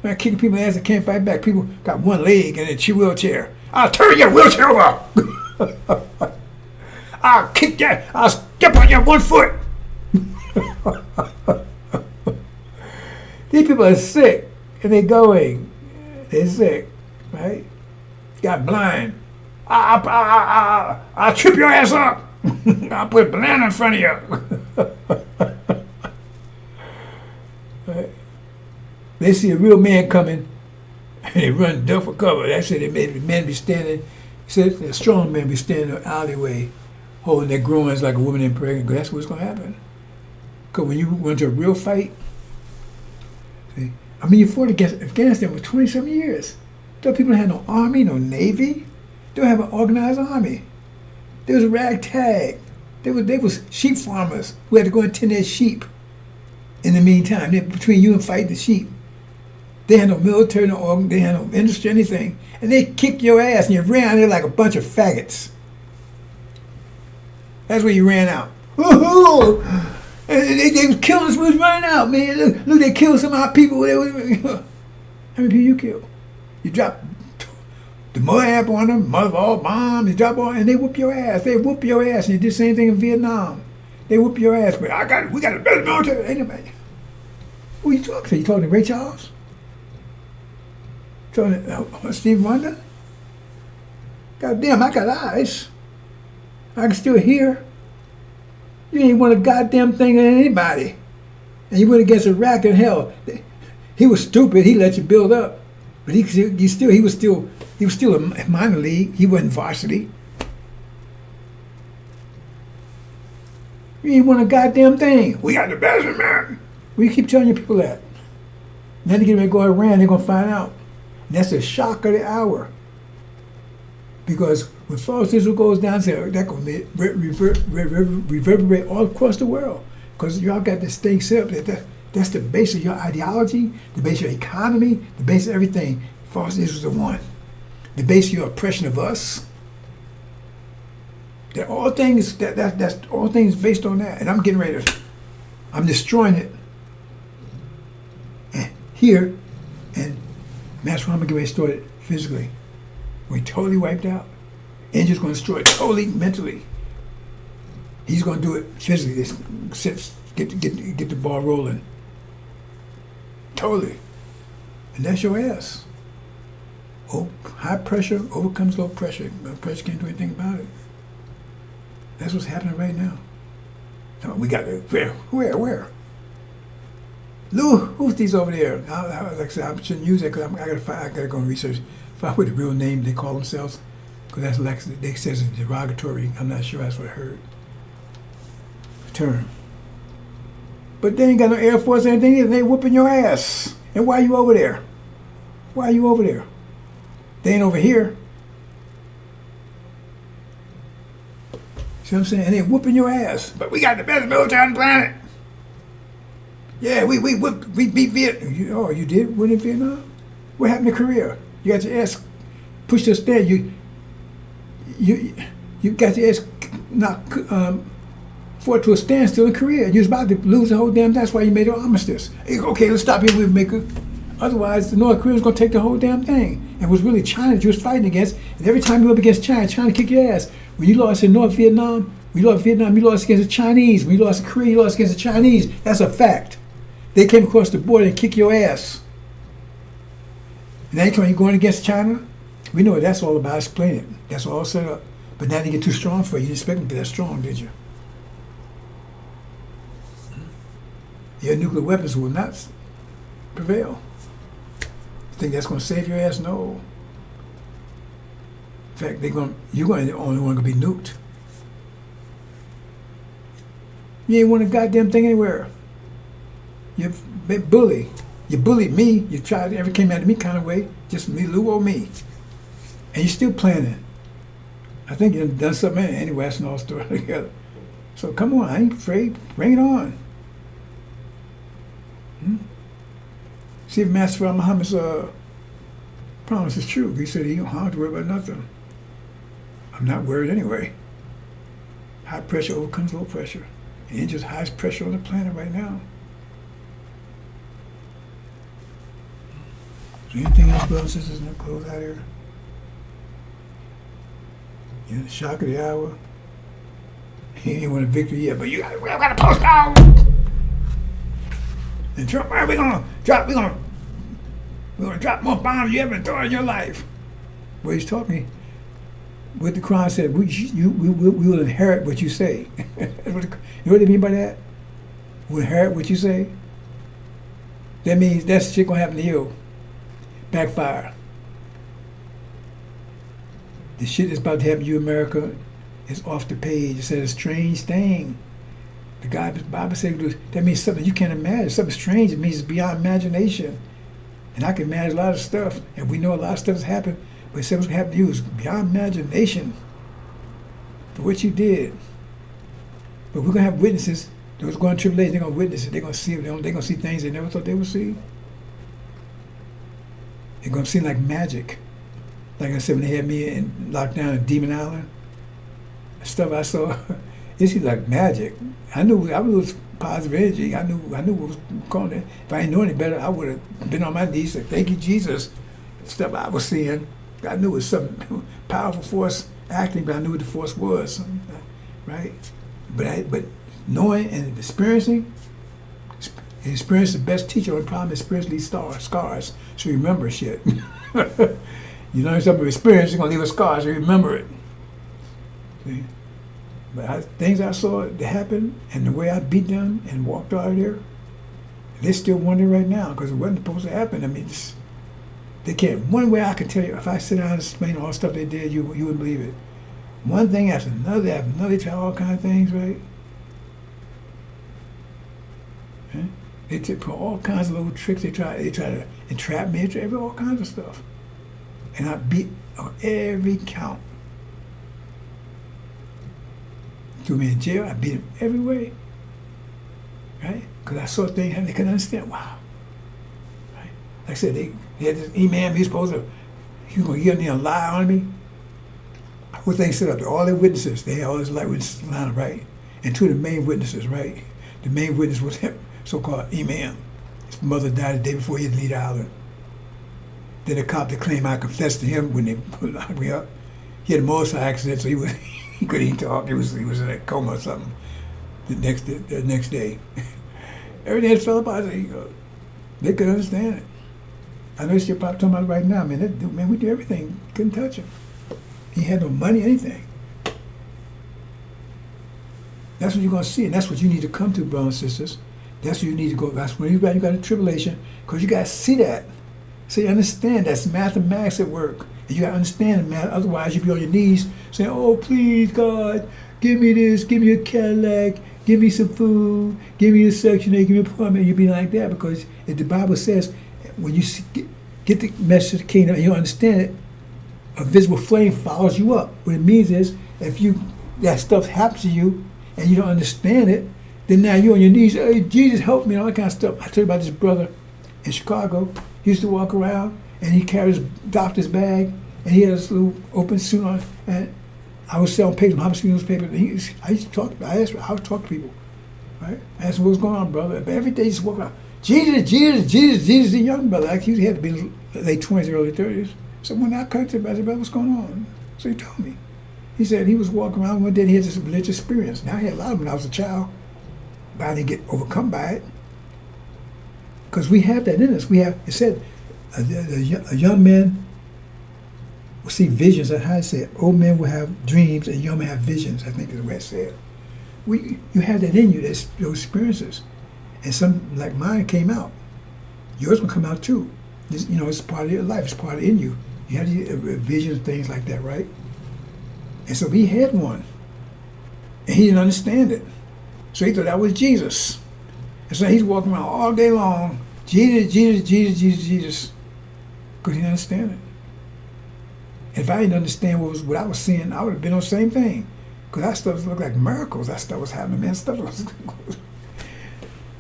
[SPEAKER 1] Man, kicking people in the ass that can't fight back. People got one leg and a wheelchair. I'll turn your wheelchair over. I'll kick you. I'll step on your 1 foot. These people are sick and they're going. They're sick, right? Got blind. I'll trip your ass up. I'll put a banana in front of you. Right? They see a real man coming, and they run duck for cover. That's it. They made the men be standing. He said a strong man be standing in the alleyway, holding their groins like a woman in pregnant. That's what's gonna happen. Because when you went to a real fight, see, I mean, you fought against Afghanistan for 27 years. Those people had no army, no navy. They don't have an organized army. They was a ragtag. They was sheep farmers who had to go and tend their sheep. In the meantime, between you and fighting the sheep, they had no military, no organ, they had no industry, anything, and they kicked your ass and you ran out there like a bunch of faggots. That's where you ran out. Woo-hoo! And they was killing us. We was running out, man. Look, they killed some of our people. How many people you killed? You dropped the Moab on them, mother of all bombs. You drop on, and they whoop your ass. They whoop your ass, and you did the same thing in Vietnam. They whoop your ass, but we got the best military. Anybody? Who you talking to? You talking to Ray Charles? Talking to Steve Wonder? God damn, I got eyes. I can still hear. You ain't want a goddamn thing in anybody. And you went against Iraq and hell. He was stupid. He let you build up. But he was still a minor league. He wasn't varsity. You ain't want a goddamn thing. We got the best in America. We keep telling your people that. Now they get ready to go to Iran, they're going to find out. And that's the shock of the hour. Because when false Israel goes down, that going to reverberate all across the world. Because y'all got this thing set up. That's the base of your ideology, the base of your economy, the base of everything. False Israel's the one. The base of your oppression of us. That's all things based on that. And I'm getting ready to, I'm destroying it. And here, and that's why I'm going to get ready to destroy it physically. We're totally wiped out. Angel's going to destroy it totally mentally. He's going to do it physically. Just get the ball rolling. Totally. And that's your ass. Oh, high pressure overcomes low pressure. Low pressure can't do anything about it. That's what's happening right now. So we got it. Where? Lou, who's these over there? Like I said, I shouldn't use that because I gotta go and research. Find what the real name they call themselves. Because that's like they says it's derogatory. I'm not sure that's what I heard. The term. But they ain't got no Air Force or anything either. They whooping your ass. And why are you over there? Why are you over there? They ain't over here. See what I'm saying? And they whooping your ass. But we got the best military on the planet. Yeah, we beat Vietnam. Oh, you did win in Vietnam? What happened to Korea? You got your ass pushed to a stand. You got your ass knocked forward to a standstill in Korea. You was about to lose the whole damn. That's why you made an armistice. Okay, let's stop here. We'll make it. Otherwise, the North Korea was going to take the whole damn thing. And it was really China that you was fighting against. And every time you went up against China, China kicked your ass. When you lost in North Vietnam, you lost against the Chinese. When you lost in Korea, you lost against the Chinese. That's a fact. They came across the border and kicked your ass. And now you're going against China? We know what that's all about. Explain it. That's all set up. But now they get too strong for you. You didn't expect them to be that strong, did you? Your nuclear weapons will not prevail. You think that's going to save your ass? No. In fact, you're going to be the only one going to be nuked. You ain't want a goddamn thing anywhere. You bully. You bullied me. You tried every came at me kind of way. Just me, Lou, or me. And you're still planning. I think you've done something anyway. That's an all story together. So come on, I ain't afraid. Bring it on. See if Master Muhammad's promise is true. He said he don't have to worry about nothing. I'm not worried anyway. High pressure overcomes low pressure. The engine's highest pressure on the planet right now. Is there anything else, brothers and sisters, to close out here? You're the shock of the hour. He ain't won a victory yet, but we got to post out. And Trump, we're gonna drop more bombs you ever thrown in your life. Well, he's talking. What the Quran said, we will inherit what you say. You know what they mean by that? We'll inherit what you say. That means that's shit gonna happen to you. Backfire. The shit that's about to happen to you, America, is off the page. It says a strange thing. The Bible says that means something you can't imagine. Something strange. It means it's beyond imagination. And I can imagine a lot of stuff, and we know a lot of stuff has happened. But it said what's going to happen to you is beyond imagination for what you did. But we're going to have witnesses. Those going to tribulation, they're going to witness it. They're going to see it. They're going to see things they never thought they would see. They're going to seem like magic. Like I said, when they had me locked down in Demon Island, stuff I saw, it seemed like magic. I knew it was positive energy. I knew what was going on. If I didn't know any better, I would have been on my knees and thank you, Jesus. Stuff I was seeing, I knew it was some powerful force acting, but I knew what the force was, right? But knowing and experiencing, experience the best teacher on the problem is spiritually scars. So remember shit. You learn something from experience, you're gonna leave a scar, so remember it. See? But things I saw that happen, and the way I beat them and walked out of there, they're still wondering right now because it wasn't supposed to happen. I mean, they can't. One way I could tell you, if I sit down and explain all the stuff they did, you wouldn't believe it. One thing after another, they try all kinds of things, right? They put all kinds of little tricks. They try to entrap me, all kinds of stuff. And I beat on every count. Threw me in jail. I beat him every way. Right? Because I saw things and they couldn't understand. Wow. Right? Like I said, they had this imam. He was going to get me a lie on me. What they set up, all their witnesses, they had all these light witnesses lined up, right? And two of the main witnesses, right? The main witness was him, so-called imam. His mother died the day before he had to leave the island. Then the cop that claimed I confessed to him when they locked me up. He had a motorcycle accident, so he couldn't even talk. He was in a coma or something. The next day, everything had fell apart. They couldn't understand it. I know you're probably talking about it right now, man. We do everything. Couldn't touch him. He had no money, anything. That's what you're going to see, and that's what you need to come to, brothers and sisters. That's what you need to go. That's when you got a tribulation, because you got to see that. So you understand that's mathematics at work. And you got to understand the math. Otherwise, you'll be on your knees saying, "Oh, please, God, give me this, give me a Cadillac, give me some food, give me a Section 8, give me an apartment." You'll be like that, because if the Bible says, when you get the message of the kingdom and you understand it, a visible flame follows you up. What it means is, if that stuff happens to you and you don't understand it, then now you're on your knees. Hey, Jesus, help me, and all that kind of stuff. I told you about this brother in Chicago. He used to walk around and he carried his doctor's bag and he had this little open suit on. And I was selling papers, Muhammad newspaper. I used to talk. I asked how to talk to people. Right? I asked him, "What's going on, brother?" But every day he just walk around. Jesus, Jesus, Jesus, Jesus. The young brother. Actually, he had to be in the late 20s, early 30s. So when I come to him, I said, "Brother, what's going on?" So he told me. He said he was walking around one day and he had this religious experience. Now, I had a lot of them when I was a child, but I didn't get overcome by it. Because we have that in us. It said, a young man will see visions. That's how it said. Old men will have dreams and young men have visions, I think is the way it said. You have that in you, those experiences. And some, like mine, came out. Yours will come out too. It's part of your life. It's part of in you. You have these visions, things like that, right? And so he had one. And he didn't understand it. So he thought that was Jesus. And so he's walking around all day long, Jesus, Jesus, Jesus, Jesus, Jesus. Because he didn't understand it. If I didn't understand what I was seeing, I would have been on the same thing. Because that stuff looked like miracles. That stuff was happening, man.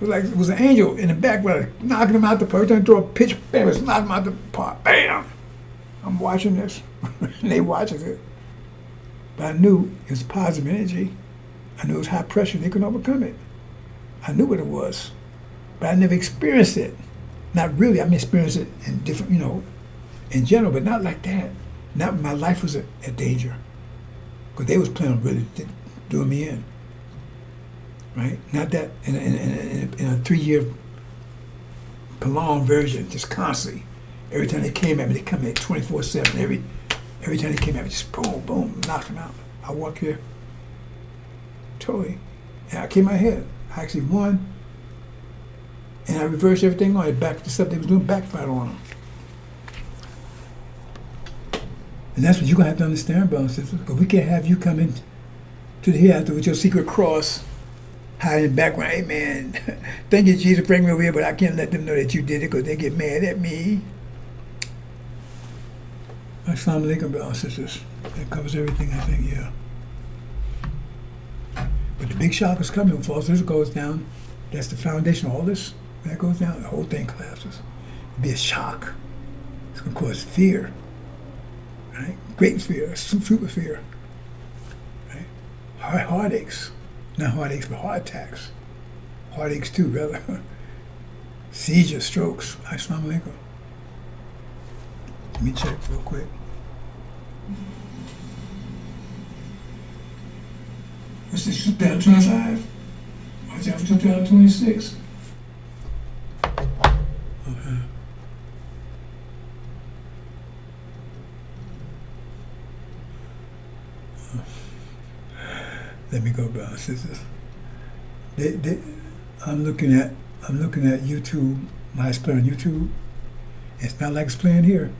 [SPEAKER 1] It was an angel in the background knocking him out the park. Trying to throw a pitch, bam, it's knocking him out the park. Bam! I'm watching this. And they watching it. But I knew it was positive energy. I knew it was high pressure. They couldn't overcome it. I knew what it was. But I never experienced it. Not really. I experienced it in different, in general, but not like that. Not when my life was at danger. Because they was planning on really doing me in. Right? Not that in a 3-year prolonged version, just constantly. Every time they came at me, they come at 24/7. Every time they came at me, just boom, boom, knock them out. I walked here. Totally. And I came out ahead. I actually won. And I reversed everything on it. The stuff they was doing backfired on them. And that's what you're going to have to understand, brothers and sisters. Because we can't have you come in to the hereafter with your secret cross, hiding in the background. Hey, man, thank you, Jesus, bring me over here, but I can't let them know that you did it because they get mad at me. Assalamu alaikum, brothers and sisters. That covers everything, I think, yeah. But the big shock is coming when false leadership goes down. That's the foundation of all this. When that goes down, the whole thing collapses. It'll be a shock. It's going to cause fear. Right? Great fear, super fear. Right? Heartaches. Not heartaches, but heart attacks. Heartaches too, brother. Seizures, strokes. Assalamu alaikum. Let me check real quick. What's this, 2025? Watch out for 2026. Okay. Let me go, brothers, sisters. I'm looking at YouTube. My it's playing on YouTube. It's not like it's playing here.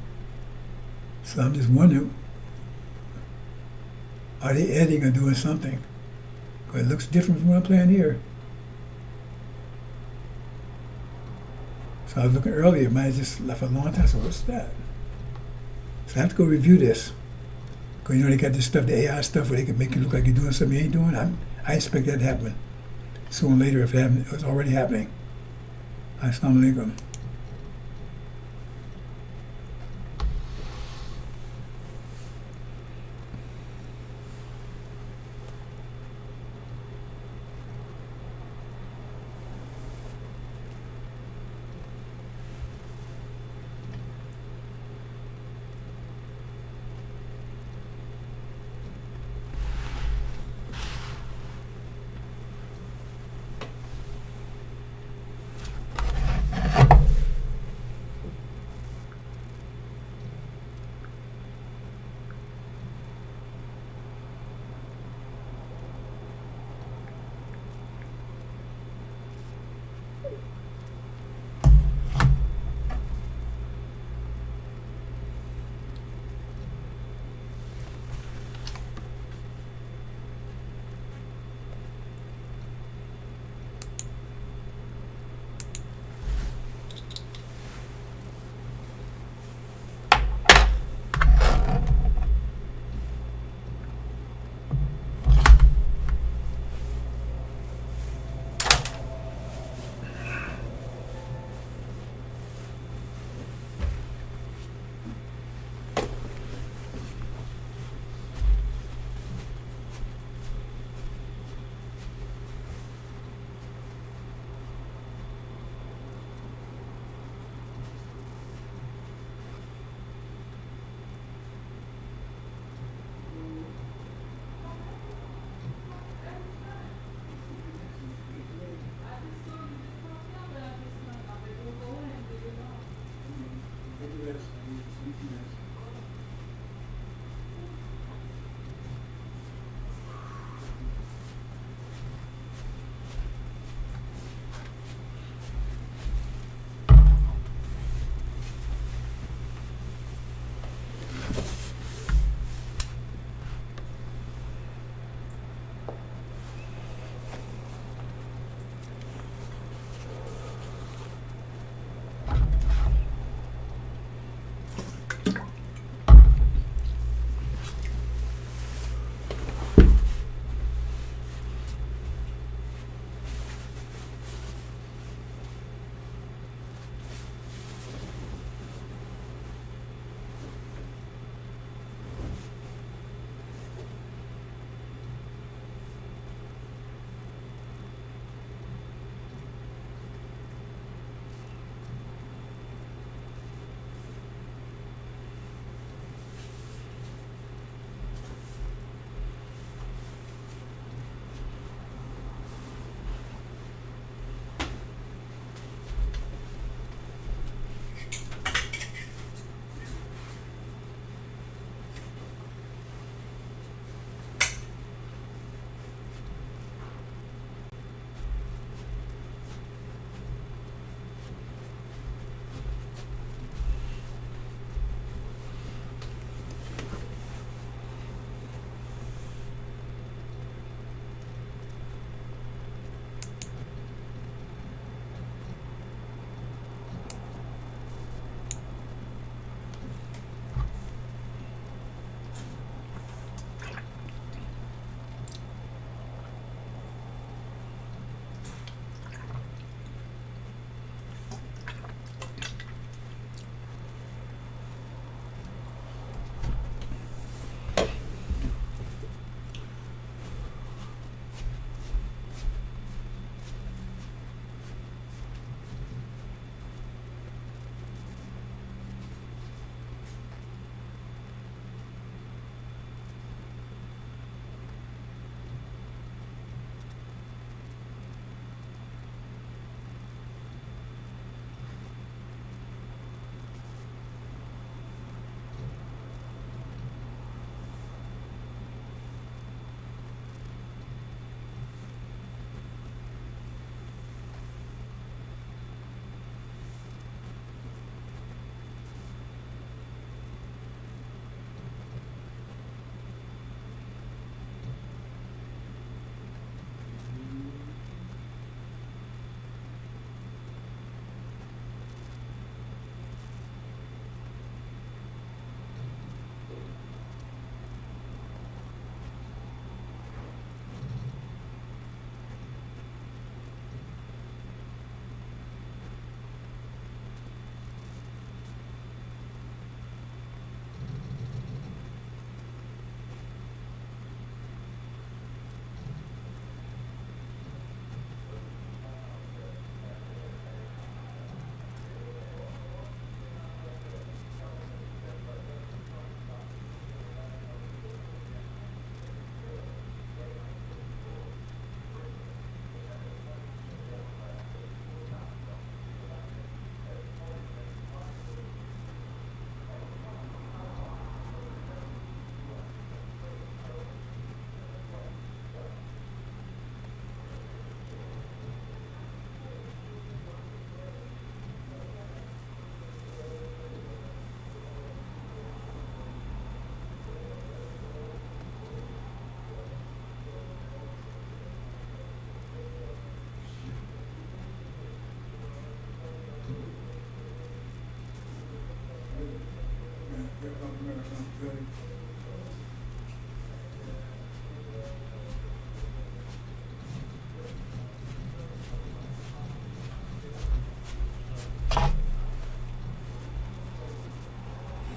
[SPEAKER 1] So I'm just wondering, are they editing or doing something? Because it looks different from what I'm playing here. So I was looking earlier, man, just left a long time. So what's that? So I have to go review this. Because they got this stuff, the AI stuff, where they can make you look like you're doing something you ain't doing. I expect that to happen sooner or later if it's already happening. Assalamu alaikum.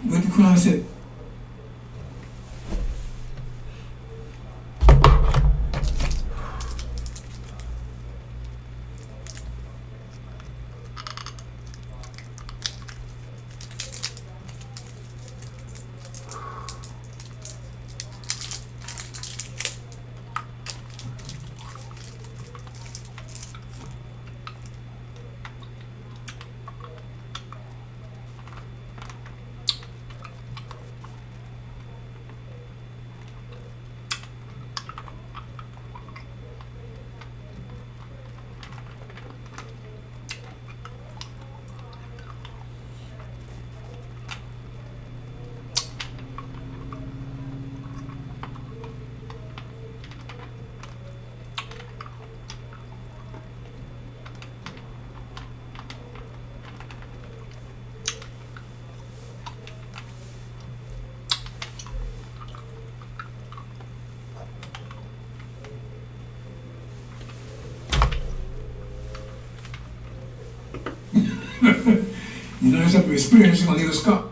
[SPEAKER 1] What the Quran said. You know, it's up to experience, it's gonna leave a scar.